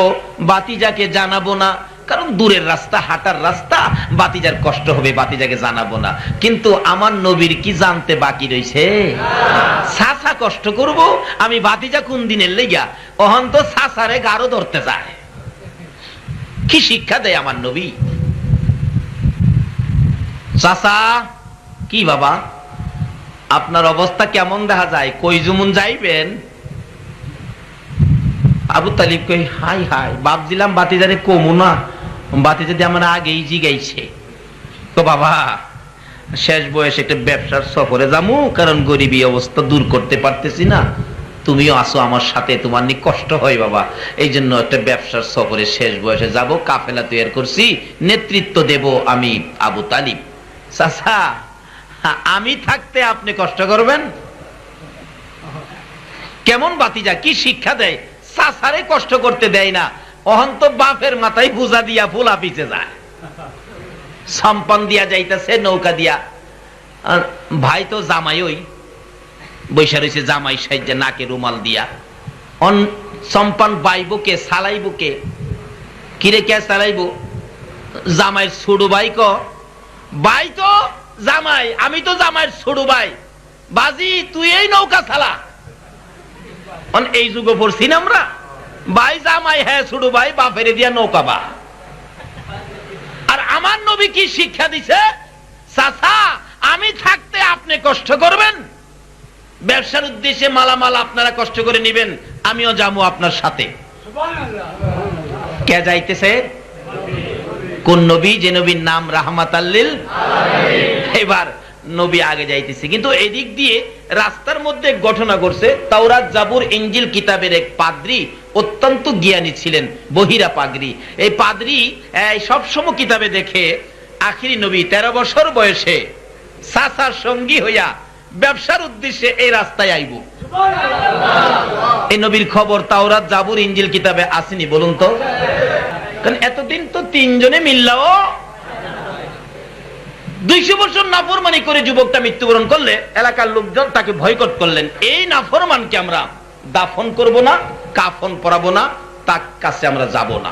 বাতিজাকে জানাবো না, কারণ দূরের রাস্তা, হাঁটার রাস্তা, বাতিজার কষ্ট হবে, বাতিজাকে জানাবো না। কিন্তু আমার নবীর কি জানতে বাকি রয়েছে? সাসা কষ্ট করব আমি, বাতিজা কোন দিনের লেগা অহন তো সাসারে গারো ধরতে যায়। কি শিক্ষা দেয় আমার নবী। চাচা, কি বাবা আপনার অবস্থা কেমন দেখা যায়, কই জুমুন যাইবেন? আবু তালিব কই, হাই হাই, ভাবছিলাম বাতিজারে কমু না, বাতিজা দিয়ে আমার আগেই জিগাইছে। তো বাবা শেষ বয়সে একটা ব্যবসার সফরে যামু, কারণ গরিবী অবস্থা দূর করতে পারতেছি না, তুমিও আসো আমার সাথে, তোমার নি কষ্ট হয় বাবা, এই জন্য একটা ব্যবসার সফরে শেষ বয়সে যাব, কাফেলা তৈরি করছি, নেতৃত্ব দেব আমি আবু তালিব। চাচা, আমি থাকতে আপনি কষ্ট করবেন? কেমন বাতিজা, কি শিক্ষা দেয়! চাচারে কষ্ট করতে দেয় না, অহন্ত বাপের মাথায় বোঝা দিয়া ফুলা পিছে যায়, সম্পান দিয়া যাইতেছে নৌকা দিয়া। ভাই তো জামাই ওই বৈশা রয়েছে, জামাই সাইজে নাকে রুমাল দিয়া। সম্পান বাইব কে, সালাইব কে? কিরে কে সালাইব? জামাইয়ের ছোট ভাই। ভাই তো জামাই, আমি তো জামাইয়ের ছোট ভাই, বাজি তুই এই নৌকা চালা। এই যুগে পড়ছি না আমরা, ভাই জামাই, হ্যাঁ ছোট ভাই, বাপেরে দিয়া নৌকা বা। আর আমার নবী কি শিক্ষা দিছে? চাচা, আমি থাকতে আপনি কষ্ট করবেন, ব্যবসার উদ্দেশ্যে মালামাল আপনারা কষ্ট করে নিবেন, আমিও যাবো আপনার সাথে। কে যাইতেছে? কোন নবী? যে নবীর নাম রাহমাতাল লিল আলামিন। এবার নবী আগে যাইতেছে, কিন্তু এদিক দিয়ে রাস্তার মধ্যে ঘটনা ঘটছে। তাওরাত, জাবুর, ইনজিল কিতাবের এক পাদ্রী অত্যন্ত জ্ঞানী ছিলেন, বহিরা পাগড়ি। এই পাদ্রী সবসময় কিতাবে দেখে আখিরি নবী 13 বছর বয়সে চাচার সঙ্গী হইয়া ব্যবসার উদ্দেশ্যে এই রাস্তায় আইব। এই নবীর খবর তাওরাত, জাবুর, ইনজিল কিতাবে আসেনি, বলুন তো? কারণ এতদিন তো তিনজনে মিল্লাও 200 বছর নাফরমানি করে যুবকটা মৃত্যুবরণ করলে এলাকার লোকজন তাকে বয়কট করলেন। এই নাফরমানকে আমরা দাফন করব না, কাফন পরাবো না, তার কাছে আমরা যাব না।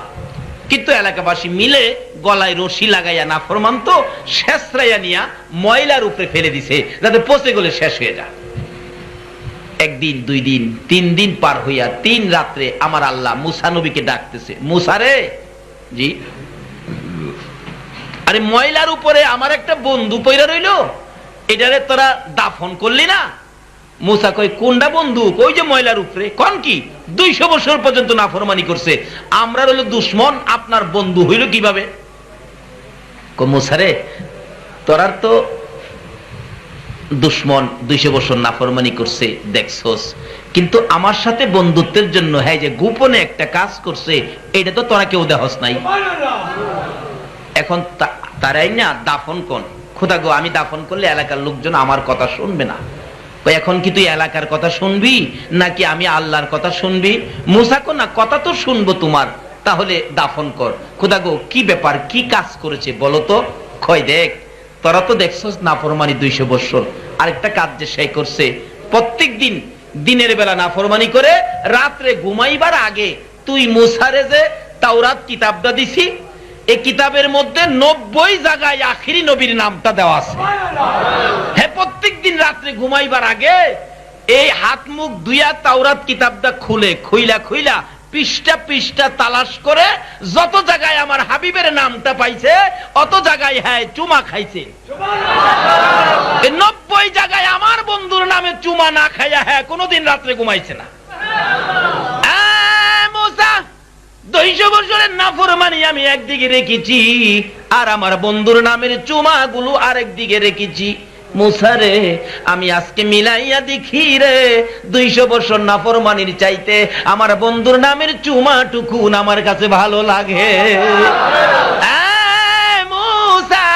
কিন্তু এলাকাবাসী মিলে গলায় রশি লাগাইয়া নাফরমান তো শেষরাইয়া নিয়া ময়লার উপরে ফেলে দিছে, যাতে পচে গলে শেষ হয়ে যায়। একদিন, 2 দিন, 3 দিন পার হইয়া 3 রাত্রে আমার আল্লাহ মুসা নবীকে ডাকতেছে, মুসা রে। জি। আরে ময়লার উপরে আমার একটা বন্ধু পয়রা রইল, এটারে তোরা দাফন করলি না? মুসা কয় কোনটা বন্দুক? ওই যে ময়লার উপরে। কোন কি? 200 বছর পর্যন্ত নাফরমানি করছে, আমরা হলো দুশ্মন, আপনার বন্ধু হইল কিভাবে? মুসা রে, তোরার তো দুশ্মন 200 বছর নাফরমানি করছে দেখছস, কিন্তু আমার সাথে বন্ধুত্বের জন্য হ্যাঁ যে গোপনে একটা কাজ করছে, এটা তো তোরা কেউ দেখস নাই। এখন তারাই না দাফন কোন? খোদা গো, আমি দাফন করলে এলাকার লোকজন আমার কথা শুনবে না। এখন কি তুই এলাকার কথা শুনবি নাকি আমি আল্লাহর কথা শুনবি? মুসা কো না, কথা তো শুনবো তোমার, তাহলে দাফন কর। খোদা গো, কি ব্যাপার, কি কাজ করেছে বলো তো? কয় দেখ, তোরা তো দেখছস নাফরমানি 200 বছর, আরেকটা কাজ যে সে করছে, প্রত্যেক দিন দিনের বেলা নাফরমানি করে, রাত্রে ঘুমাইবার আগে তুই মুসারে যে তাওরাত কিতাবটা দিছি, এই কিতাবের মধ্যে 90 জায়গায় আখিরি নবীর নামটা দেওয়া আছে। হ্যাঁ, প্রত্যেক দিন রাত্রে ঘুমাইবার আগে এই হাত মুখ ধুইয়া তাওরাত কিতাবটা খুইলা পৃষ্ঠা পৃষ্ঠা তালাশ করে যত জায়গায় আমার হাবিবের নামটা পাইছে অত জায়গায় হ্যাঁ চুমা খাইছে। 90 জায়গায় আমার বন্ধুর নামে চুমা না খাইয়া হ্যাঁ কোনোদিন রাত্রে ঘুমাইছে না। 200 বছরের নাফরমানি আমি একদিকে রেখেছি, আর আমার বন্ধুর নামের চুমা গুলো আরেক দিকে রেখেছি। মুসা রে, আমি আজকে মিলাইয়া দেখি রে, 200 বছর নাফরমানির চাইতে আমার বন্ধুর নামের চুমা টুকুন আমার কাছে ভালো লাগে। মুসা,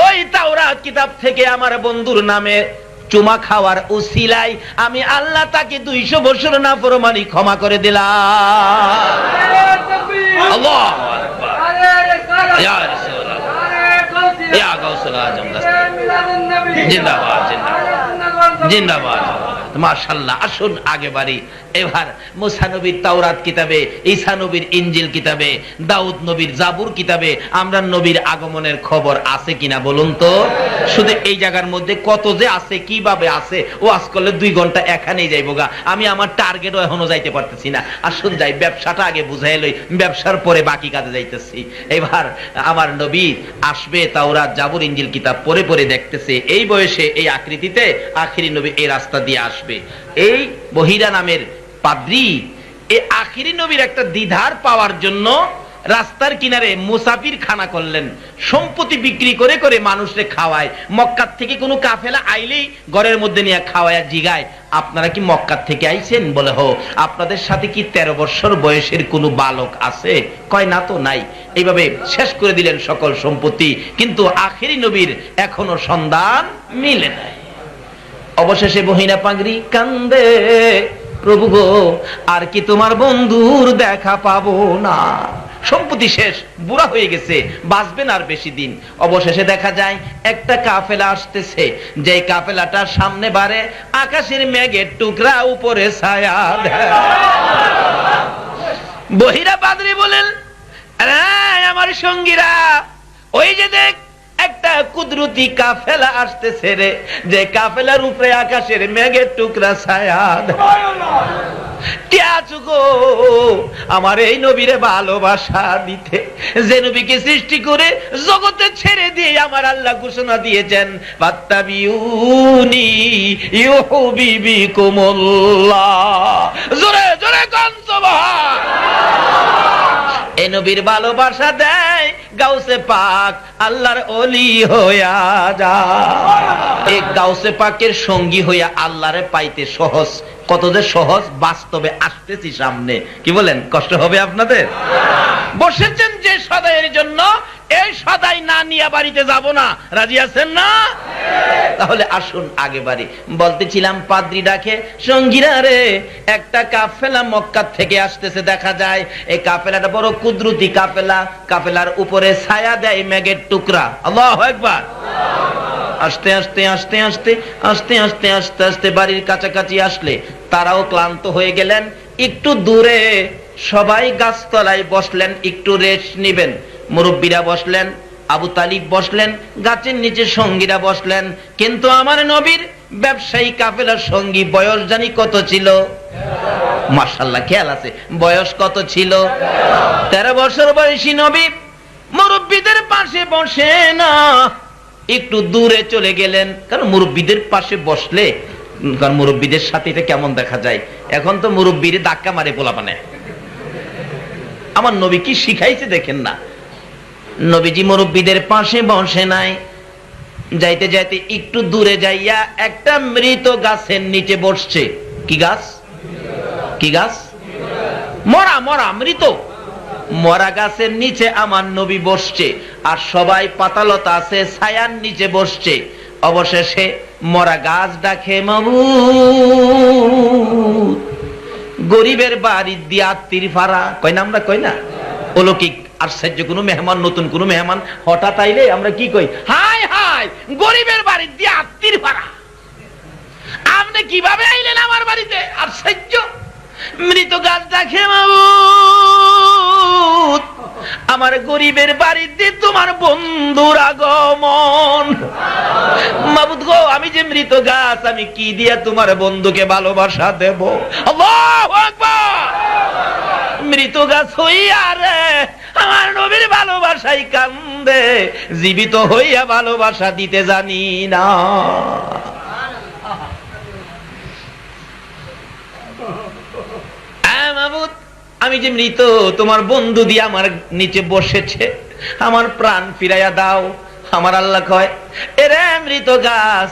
ওই তাওরাত কিতাব থেকে আমার বন্ধুর নামে চুমা খাওয়ার উসিলাই আমি আল্লাহ তাকে 200 বছর নাফরমানি ক্ষমা করে দিলাম। আল্লাহু আকবার। ইয়া রাসূলুল্লাহ, ইয়া গাউসুল আজম, জিন্দাবাদ জিন্দাবাদ জিন্দাবাদ, মাশাআল্লাহ। আসুন আগে বাড়ি। এবার মুসা নবীর তাওরাত কিতাবে, ঈসা নবীর ইনজিল কিতাবে, দাউদ নবীর জাবুর কিতাবে আমরা নবীর আগমনের খবর আছে কিনা বলুন তো? শুধু এই জায়গার মধ্যে কত যে আছে, কিভাবে আছে, ও আজ করলে 2 ঘন্টা এখানেই যাইবো গা। আমি আমার টার্গেটও এখনো যাইতে পারতেছি না। আসুন যাই, ব্যবসাটা আগে বুঝাই লই, ব্যবসার পরে বাকি কাজে যাইতেছি। এবার আমার নবী আসবে, তাওরাত জাবুর ইনজিল কিতাব পড়ে পড়ে দেখতেছে, এই বয়সে এই আকৃতিতে আখিরি নবী এই রাস্তা দিয়ে আসবে। এই বহিরা নামের পাদ্রী এই আখিরি নবীর একটা দ্বিধার পাওয়ার জন্য রাস্তার কিনারে মুসাফির খানা করলেন, সম্পত্তি বিক্রি করে করে মানুষকে খাওয়ায়। মক্কার থেকে কোনো কাফেলা আইলেই ঘরের মধ্যে নিয়ে খাওয়ায়, জিগায় আপনারা কি মক্কার থেকে আইছেন? বলে হো। আপনাদের সাথে কি 13 বছর বয়সের কোনো বালক আছে? কয় না তো নাই। এইভাবে শেষ করে দিলেন সকল সম্পত্তি, কিন্তু আখিরি নবীর এখনো সন্ধান মিলে নাই। অবশেষে বহিনা পাগড়ি কান্দে, প্রভু গো, আর কি তোমার বন্ধুর দেখা পাবো না? সম্পত্তি শেষ, বুড়া হয়ে গেছে, বাঁচবেন আর বেশি দিন। অবশেষে দেখা যায় একটা কাফেলা আসতেছে, যে কাফেলাটা সামনে বাড়ে আকাশের মেঘের টুকরা উপরে ছায়া দেয়। বহিরা পাদ্রী বলেন, আমার সঙ্গীরা, ওই যে দেখ একটা কুদরতি কাফেলা আসতেছে রে, যে কাফেলার উপরে আকাশের মেঘের টুকরা ছায়া দেয়। কে আছো গো আমার এই নবীরে ভালোবাসা দিতে, যে নবীকে সৃষ্টি করে জগতে ছেড়ে দিয়ে আমার আল্লাহ ঘোষণা দিয়েছেন, ফাত্তাবিউনি ইউহিব্বুকুমুল্লাহ। জোরে জোরে কোন সুবহান। এই নবীর ভালোবাসা দেয় গাউসে পাক, আল্লাহর ওলি হইয়া যায়। এই গাউসে পাকের সঙ্গী হইয়া আল্লাহরে পাইতে সহজ, কত যে সহজ, বাস্তবে আসতেছি সামনে। কি বলেন, কষ্ট হবে আপনাদের? বসেছেন যে সদাইয়ের জন্য, এই সদাই না নিয়ে বাড়িতে যাব না, রাজি আছেন না? তাহলে আসুন আগে বাড়ি। বলতেছিলাম পাদ্রী ডাকে, সঙ্গীরা রে, একটা কাফেলা মক্কা থেকে আসতেছে। দেখা যায় এই কাফেলাটা বড় কুদরতি কাফেলা, কাফেলার উপরে ছায়া দেয় মেঘের টুকরা। আল্লাহু আকবার। আস্তে আস্তে আস্তে আস্তে আস্তে আস্তে আস্তে আস্তে বাড়ির কাছাকাছি আসলে তারাও ক্লান্ত হয়ে গেলেন। একটু দূরে সবাই গাছতলায় বসলেন, একটু রেস্ট নিবেন। মুরব্বীরা বসলেন, আবু তালিব বসলেন, গাছের নিচে সঙ্গীরা বসলেন। কিন্তু আমার নবীর ব্যবসায়ী কাফেলার সঙ্গী বয়স জানি কত ছিল? মাশাআল্লাহ, খেয়াল আছে, বয়স কত ছিল? 13 বছর বয়সী নবী মুরব্বীদের পাশে বসে না, একটু দূরে চলে গেলেন। কারণ মুরব্বীদের পাশে বসলে কারণ মুরব্বীদের সাথে এটা কেমন দেখা যায়, এখন তো মুরব্বীরে ধাক্কা মারে পোলাপানে। আমার নবী কি শিখাইছে দেখেন না, নবীজি মুরব্বীদের পাশে বসে নাই, যাইতে যাইতে একটু দূরে যাইয়া একটা মৃত গাছের নিচে বসছে। কি গাছ? কি গাছ? মরা মরা মৃত মরা গাছের নিচে আমার নবী বসছে, আর সবাই পাতালতা আছে ছায়ার নিচে বসছে। অবশেষে মরা গাছ ডাকে, মাবুদ গরিবের বাড়ি দিয়ে আত্মীর ফাড়া, কই না আমরা কই না? অলৌকিক আশ্চর্য কোন মেহমান, নতুন কোন মেহমান হঠাৎ আইলে আমরা কি কই? হাই হাই, গরিবের বাড়ি দিয়ে আত্মীর ফাড়া, আপনি কিভাবে আইলেন আমার বাড়িতে? আশ্চর্য। মৃত গাছ ডাকে, মাবুদ আমার গরিবের বাড়িতে তোমার বন্ধুর আগমন। মাবুদ গো, আমি যে মৃত গাছ, আমি কি দিয়ে তোমার বন্ধুকে ভালোবাসা দেব? আল্লাহু আকবার। মৃত গাছ হইয়া রে আমার নবীর ভালোবাসাই কান্দে, জীবিত হইয়া ভালোবাসা দিতে জানি না। মাবুদ আমি যে মৃত, তোমার বন্ধু দিয়ে আমার নিচে বসেছে, আমার প্রাণ ফিরাইয়া দাও। আমার আল্লাহ কয়, এরে মৃত গাছ,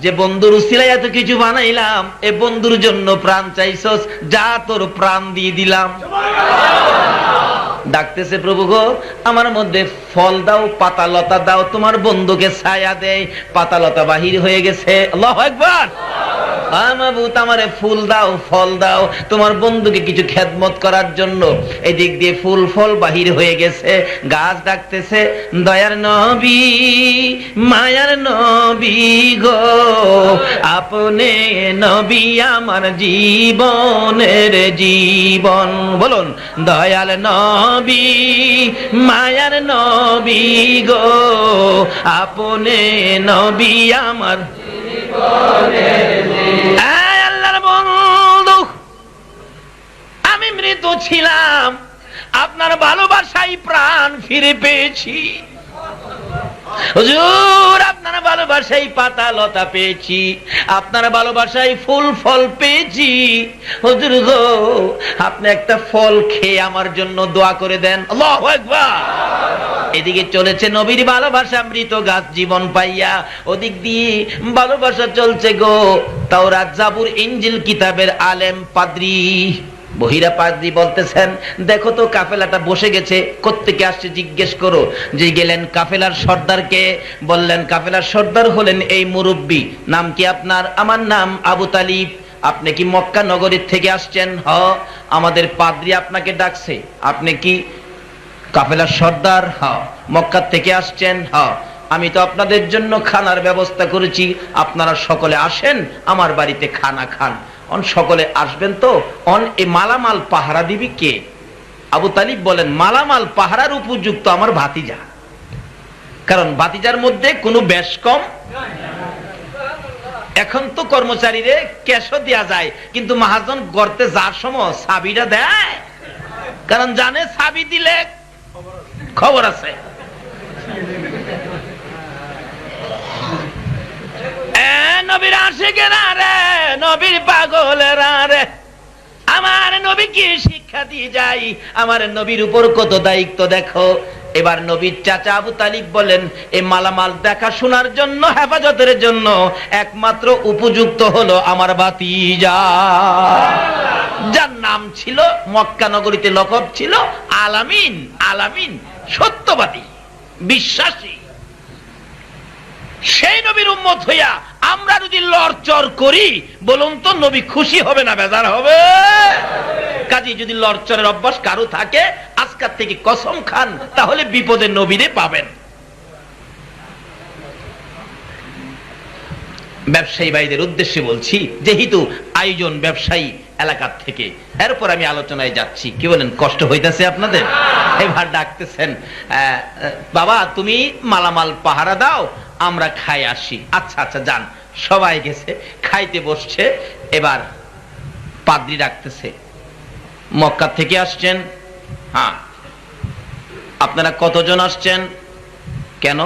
যে বন্ধুর উসিলায় এত কিছু বানাইলাম, এ বন্ধুর জন্য প্রাণ চাইছস, যা তোর প্রাণ দিয়ে দিলাম। ডাকতেছে, প্রভু গো আমার মধ্যে ফল দাও, পাতা লতা দাও, তোমার বন্ধুকে ছায়া দেয়। পাতা লতা বাহির হয়ে গেছে। আল্লাহু আকবার। মাবুদ আমারে ফুল দাও, ফল দাও, তোমার বন্ধুকে কিছু খেদমত করার জন্য। এদিক দিয়ে ফুল ফল বাহির হয়ে গেছে। গাছ ডাকতেছে, দয়ার নবী মায়ার নবী গো, আপনি নবী আমার জীবনের জীবন। বলুন, দয়াল নবী মায়ার নবী গো, আপনি নবী আমার আল্লাহর বন্ধু। আমি মৃত ছিলাম, আপনার ভালোবাসায় প্রাণ ফিরে পেয়েছি। হুজুর আপনার ভালোবাসায় পাতা লতা পেয়েছি, আপনার ভালোবাসায় ফুল ফল পেয়েছি। হুজুর গো আপনি একটা ফল খেয়ে আমার জন্য দোয়া করে দেন। আল্লাহু আকবার। এদিকে চলেছে নবীর ভালোবাসা, মৃত গাছ জীবন পাইয়া। ওদিক দিয়ে ভালোবাসা চলছে গো। তাওরাত জাবুর ইনজিল কিতাবের আলেম পাদ্রী, বহিরা পাদ্রী বলতেছেন, দেখো তো কাফেলাটা বসে গেছে, কোত্থেকে আসছে জিজ্ঞেস করো। যে গেলেন কাফেলার সর্দারকে, বললেন কাফেলার সর্দার হলেন এই মুরব্বী, নাম কি আপনার? আমার নাম আবু তালিব। আপনি কি মক্কা নগরীর থেকে আসছেন? হ, আমাদের পাদ্রী আপনাকে ডাকছে। আপনি কি কাফেলার সর্দার? হ। মক্কা থেকে আসছেন? হ। আমি তো আপনাদের জন্য খানার ব্যবস্থা করেছি, আপনারা সকলে আসেন আমার বাড়িতে খানা খান। অন সকলে আসবেন তো? অন এই মালামাল পাহারা দিবি কে? আবু তালিব বলেন, মালামাল পাহারার উপযুক্ত আমার ভাতিজা, কারণ ভাতিজার মধ্যে কোনো বেশ কম। এখন তো কর্মচারীরে ক্যাশও দেয়া যায়, কিন্তু মহাজন গর্তে যার সময় চাবিটা দেয়, কারণ জানে চাবি দিলে খবর আছে। নবীর আশিকেরা রে, নবীর পাগলেরা রে, আমার নবী কি শিক্ষা দিয়ে যাই, আমার নবীর উপর কত দায়িত্ব দেখো। এবার নবীর চাচা আবু তালিব বলেন, এই মালামাল দেখাশোনার জন্য, হেফাজতের জন্য একমাত্র উপযুক্ত হলো আমার ভাতিজা, যার নাম ছিল মক্কা নগরীতে লকব ছিল আলামিন। আলামিন সত্যবাদী, বিশ্বাসী। সেই নবীর উম্মত হইয়া আমরা যদি লড়চড় করি, বলুন তো নবী খুশি হবে না বেজার হবে? কাজে যদি লড়চড়ের অভ্যাস কারো থাকে, আজকাল থেকে কসম খান, তাহলে বিপদে নবীরে পাবেন। ব্যবসায়ী ভাইদের উদ্দেশ্যে বলছি, যেহেতু আয়োজন ব্যবসায়ী এলাকার থেকে, এরপর আমি আলোচনায় যাচ্ছি। কি বলেন, কষ্ট হইতেছে আপনাদের? এবার ডাকতেছেন, বাবা তুমি মালামাল পাহারা দাও, আমরা খাই আসি। আচ্ছা আচ্ছা যান। সবাই গেছে, খাইতে বসছে। এবার পাদ্রী ডাকতেছে, মক্কা থেকে আসছেন? হ্যাঁ। আপনারা কতজন আসছেন? কেন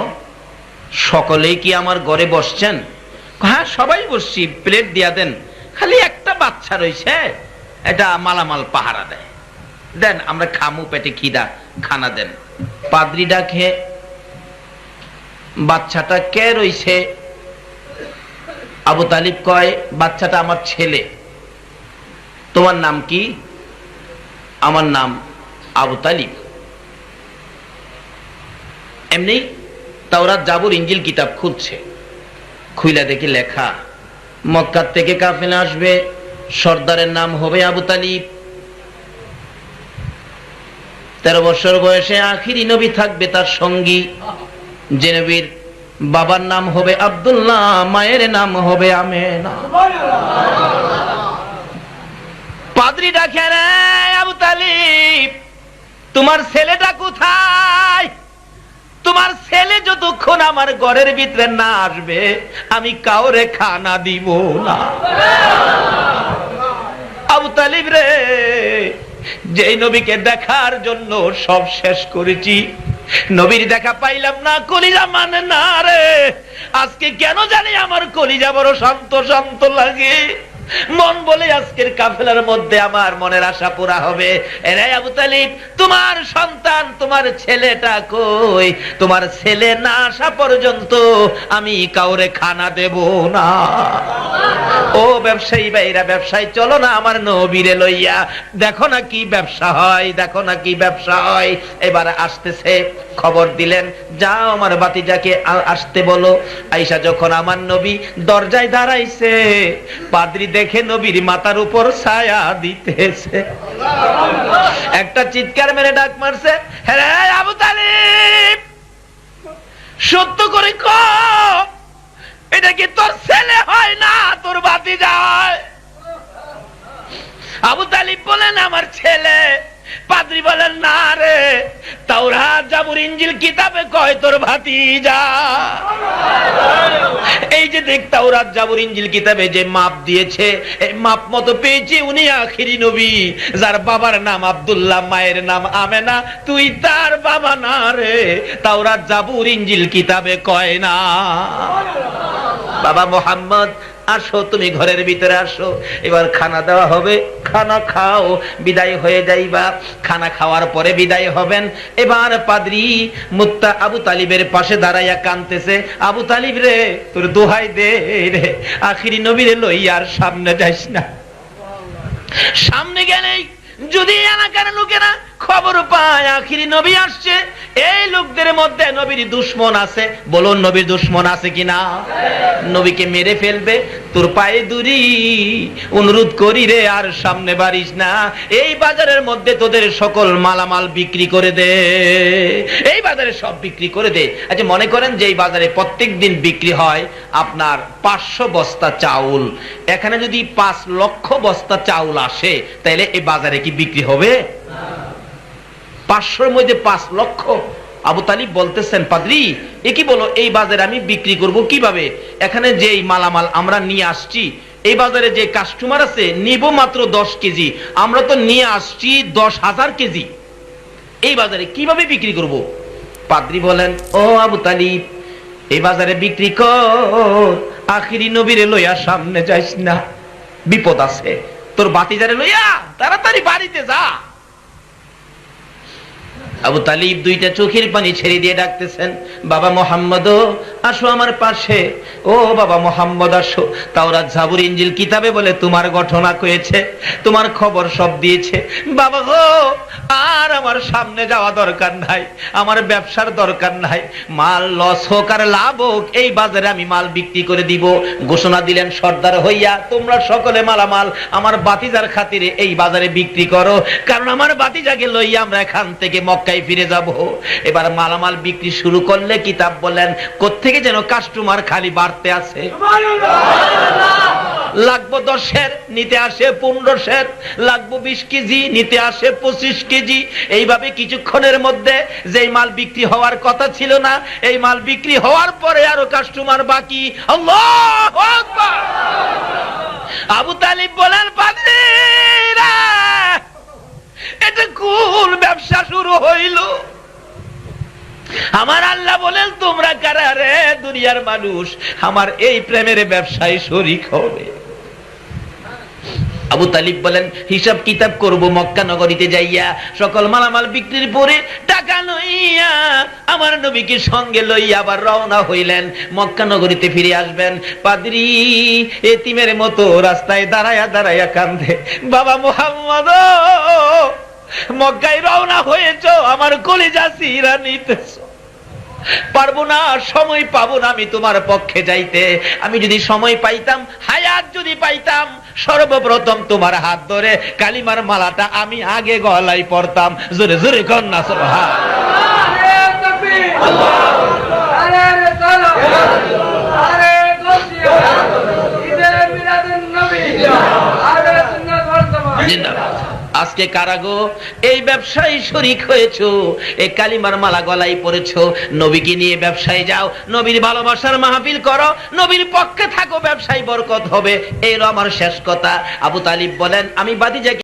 সকলেই কি আমার ঘরে বসছেন? হ্যাঁ সবাই বসছি, প্লেট দিয়া দেন, খালি একটা বাচ্চা রয়েছে, এটা মালামাল পাহারা দেয়, দেন আমরা খামু, পেটে খিদা, খানা দেন। পাদ্রি ডাকে, বাচ্চাটা কে রইছে? আবু তালিব কয়, বাচ্চাটা আমার ছেলে। তোমার নাম কি? আমার নাম আবু তালিব। এমনি তাওরাত জাবুর ইনজিল কিতাব খুলছে, খুইলা দেখি লেখা, মক্কা থেকে কাফেলা আসবে, সর্দারের নাম হবে আবু তালিব, 13 বছর বয়সে আখিরি নবী থাকবে তার সঙ্গী, যে নবীর বাবার নাম হবে আব্দুল্লাহ, মায়ের নাম হবে আমেনা। পাদ্রী ডাকে, রে আবু তালিব, তোমার ছেলেটা কোথায়? তোমার ছেলে যতক্ষণ আমার ঘরের ভিতরে না আসবে আমি কাউরে খানা দিব না। আবু তালিব রে, যেই নবীকে দেখার জন্য সব শেষ করেছি, নবীর দেখা পাইলাম না, কলিজা মানে না রে। আজকে কেন জানি আমার কলিজা বড় শান্ত শান্ত লাগে, মন বলে আজকের কাফেলার মধ্যে আমার মনের আশা পুরা হবে। এরে আবু তালিব, তোমার সন্তান, তোমার ছেলেটা কই? তোমার ছেলে না আসা পর্যন্ত আমি কাউরে খানা দেব না। ও ব্যবসায়ী ভাইরা, ব্যবসায়ী চলো না আমার নবীরে লইয়া, দেখো না কি ব্যবসা হয়, দেখো না কি ব্যবসা হয়। এবার আসতেছে, খবর দিলেন, যাও আমার বাতিজাকে আসতে বলো। আইসা যখন আমার নবী দরজায় দাঁড়াইছে, পাদ্রী দেখে নবীর মাথার উপর ছায়া দিতেছে, একটা চিৎকার মেরে ডাক মারছে, হ্যাঁ আবু তালিব, সত্য করে কও, এটা কি তোর ছেলে হয় না তোর ভাতিজা হয়? আবু তালিব বলেন, আমার ছেলে। পাদ্রী বলেন, না রে, তাওরাত জাবুর ইনজিল কিতাবে কয় তোর ভাতিজা। এই যে দেখ, তাওরাত জাবুর ইনজিল কিতাবে যে মাপ দিয়েছে, এই মাপ মতো পেয়েছি উনি আখিরি নবী, যার বাবার নাম আব্দুল্লাহ, মায়ের নাম আমেনা, তুই তার বাবা না রে, তাওরাত জাবুর ইনজিল কিতাবে কয় না। বাবা মোহাম্মদ, আসো, তুমি ঘরের ভিতরে আসো, এবার খানা দেওয়া হবে, খানা খাও, বিদায় হয়ে যাইবা। খানা খাওয়ার পরে বিদায় হবেন। এবার পাদ্রী মুত্তা আবু তালিবের পাশে দাঁড়াইয়া কাঁদতেছে, আবু তালিব রে, তোর দোহাই দে রে, আখিরি নবীরে লইয়া আর সামনে যাইস না। সামনে গেলেই যদি এলাকার লোকেরা খবর পায় আখিরি নবী আসছে, এই লোকদের মধ্যে নবীর দুশ্মন আছে, বলুন নবীর দুশ্মন আছে কিনা? নবীকে মেরে ফেলবে। তোর পায়ে দুরি, অনুরোধ করি রে, আর সামনে বাড়িস না, এই বাজারের মধ্যে তোদের সকল মালামাল বিক্রি করে দে, এই বাজারে সব বিক্রি করে দে। আচ্ছা মনে করেন যে এই বাজারে প্রত্যেক দিন বিক্রি হয় আপনার 500 বস্তা চাউল, এখানে যদি 5 লক্ষ বস্তা চাউল আসে, তাহলে এই বাজারে কি বিক্রি হবে? 500-র মধ্যে 5 লক্ষ। আবু তালিব বলতেছেন, পাদ্রী এ কি বলো, এই বাজারে আমি বিক্রি করব কিভাবে? এখানে যে মালামাল আমরা নিয়ে আসছি, এই বাজারে যে কাস্টমার আছে নিব মাত্র 10 কেজি, আমরা তো নিয়ে আসছি 10,000 কেজি, এই বাজারে কিভাবে বিক্রি করব? পাদ্রী বলেন, ও আবু তালিব, এই বাজারে বিক্রি কর, আখিরি নবীরে লইয়া সামনে যাইস না, বিপদ আছে, তোর বাতিজারে লইয়া তাড়াতাড়ি বাড়িতে যা। আবু তালিব দুইটা চোখের পানি ছেড়ে দিয়ে ডাকতেছেন, বাবা মোহাম্মদ আসো আমার পাশে, ও বাবা মোহাম্মদ আসো। তাওরাত জাবুর ইনজিল কিতাবে বলে তোমার ঘটনা কয়েছে, তোমার খবর সব দিয়েছে। বাবা গো, আর আমার সামনে যাওয়া দরকার নাই, আমার ব্যবসার দরকার নাই, মাল লস হোক আর লাভ হোক, এই বাজারে আমি মাল বিক্রি করে দিব। ঘোষণা দিলেন সর্দার হইয়া, তোমরা সকলে মালামাল আমার বাতিজার খাতিরে এই বাজারে বিক্রি করো, কারণ আমার বাতিজাকে লইয়া আমরা এখান থেকে মক্কায় ফিরে যাব। এবার মালামাল বিক্রি শুরু করলে কিতাব বলেন কোত্থেকে যেন কাস্টমার খালি বাড়তে আছে। লাগবো 10 নিতে আসে 15, লাগবো 20 কেজি নিতে আসে 25 কেজি। এইভাবে কিছুক্ষণের মধ্যে যেই মাল বিক্রি হওয়ার কথা ছিল না, এই মাল বিক্রি হওয়ার পরে আরো কাস্টমার বাকি। আল্লাহু আকবার। আবু তালিব বলেন, পাদ্রীরা এটা কোন ব্যবসা শুরু হইল? আমার আল্লাহ বলেন তোমরা কারা রে দুনিয়ার মানুষ আমার এই প্রেমের ব্যবসায় শরীক হবে? আবু তালিব বলেন হিসাব কিতাব করব মক্কা নগরীতে যাইয়া, সকল মালামাল বিক্রির পরে টাকা লইয়া আমার নবীকে সঙ্গে লইয়া আবার রওনা হইলেন, মক্কা নগরীতে ফিরে আসবেন। পাদ্রী এতিমের মতো রাস্তায় দাঁড়ায়া দাঁড়ায়া কান্দে, বাবা মুহাম্মদ মক্কায় রওনা হয়েছো, আমার কলিজা চিরা নিতেছো, পারবো না, সময় পাবো না আমি তোমার পক্ষে যাইতে। আমি যদি সময় পাইতাম, হায়াত যদি পাইতাম, সর্বপ্রথম তোমার হাত ধরে কালিমার মালাটা আমি আগে গলায় পড়তাম। জোরে জোরে কন্যা আজকে কারাগো এই ব্যবসায় শরীক হয়েছো, এই কালিমার মালা গলায় পড়েছো, নবীকে নিয়ে ব্যবসায় যাও, নবীর ভালোবাসার মাহফিল করো, নবীর পক্ষে থাকো, ব্যবসায় বরকত হবে। এই আমার শেষ কথা। আবু তালিব বলেন আমি বাদিজাকে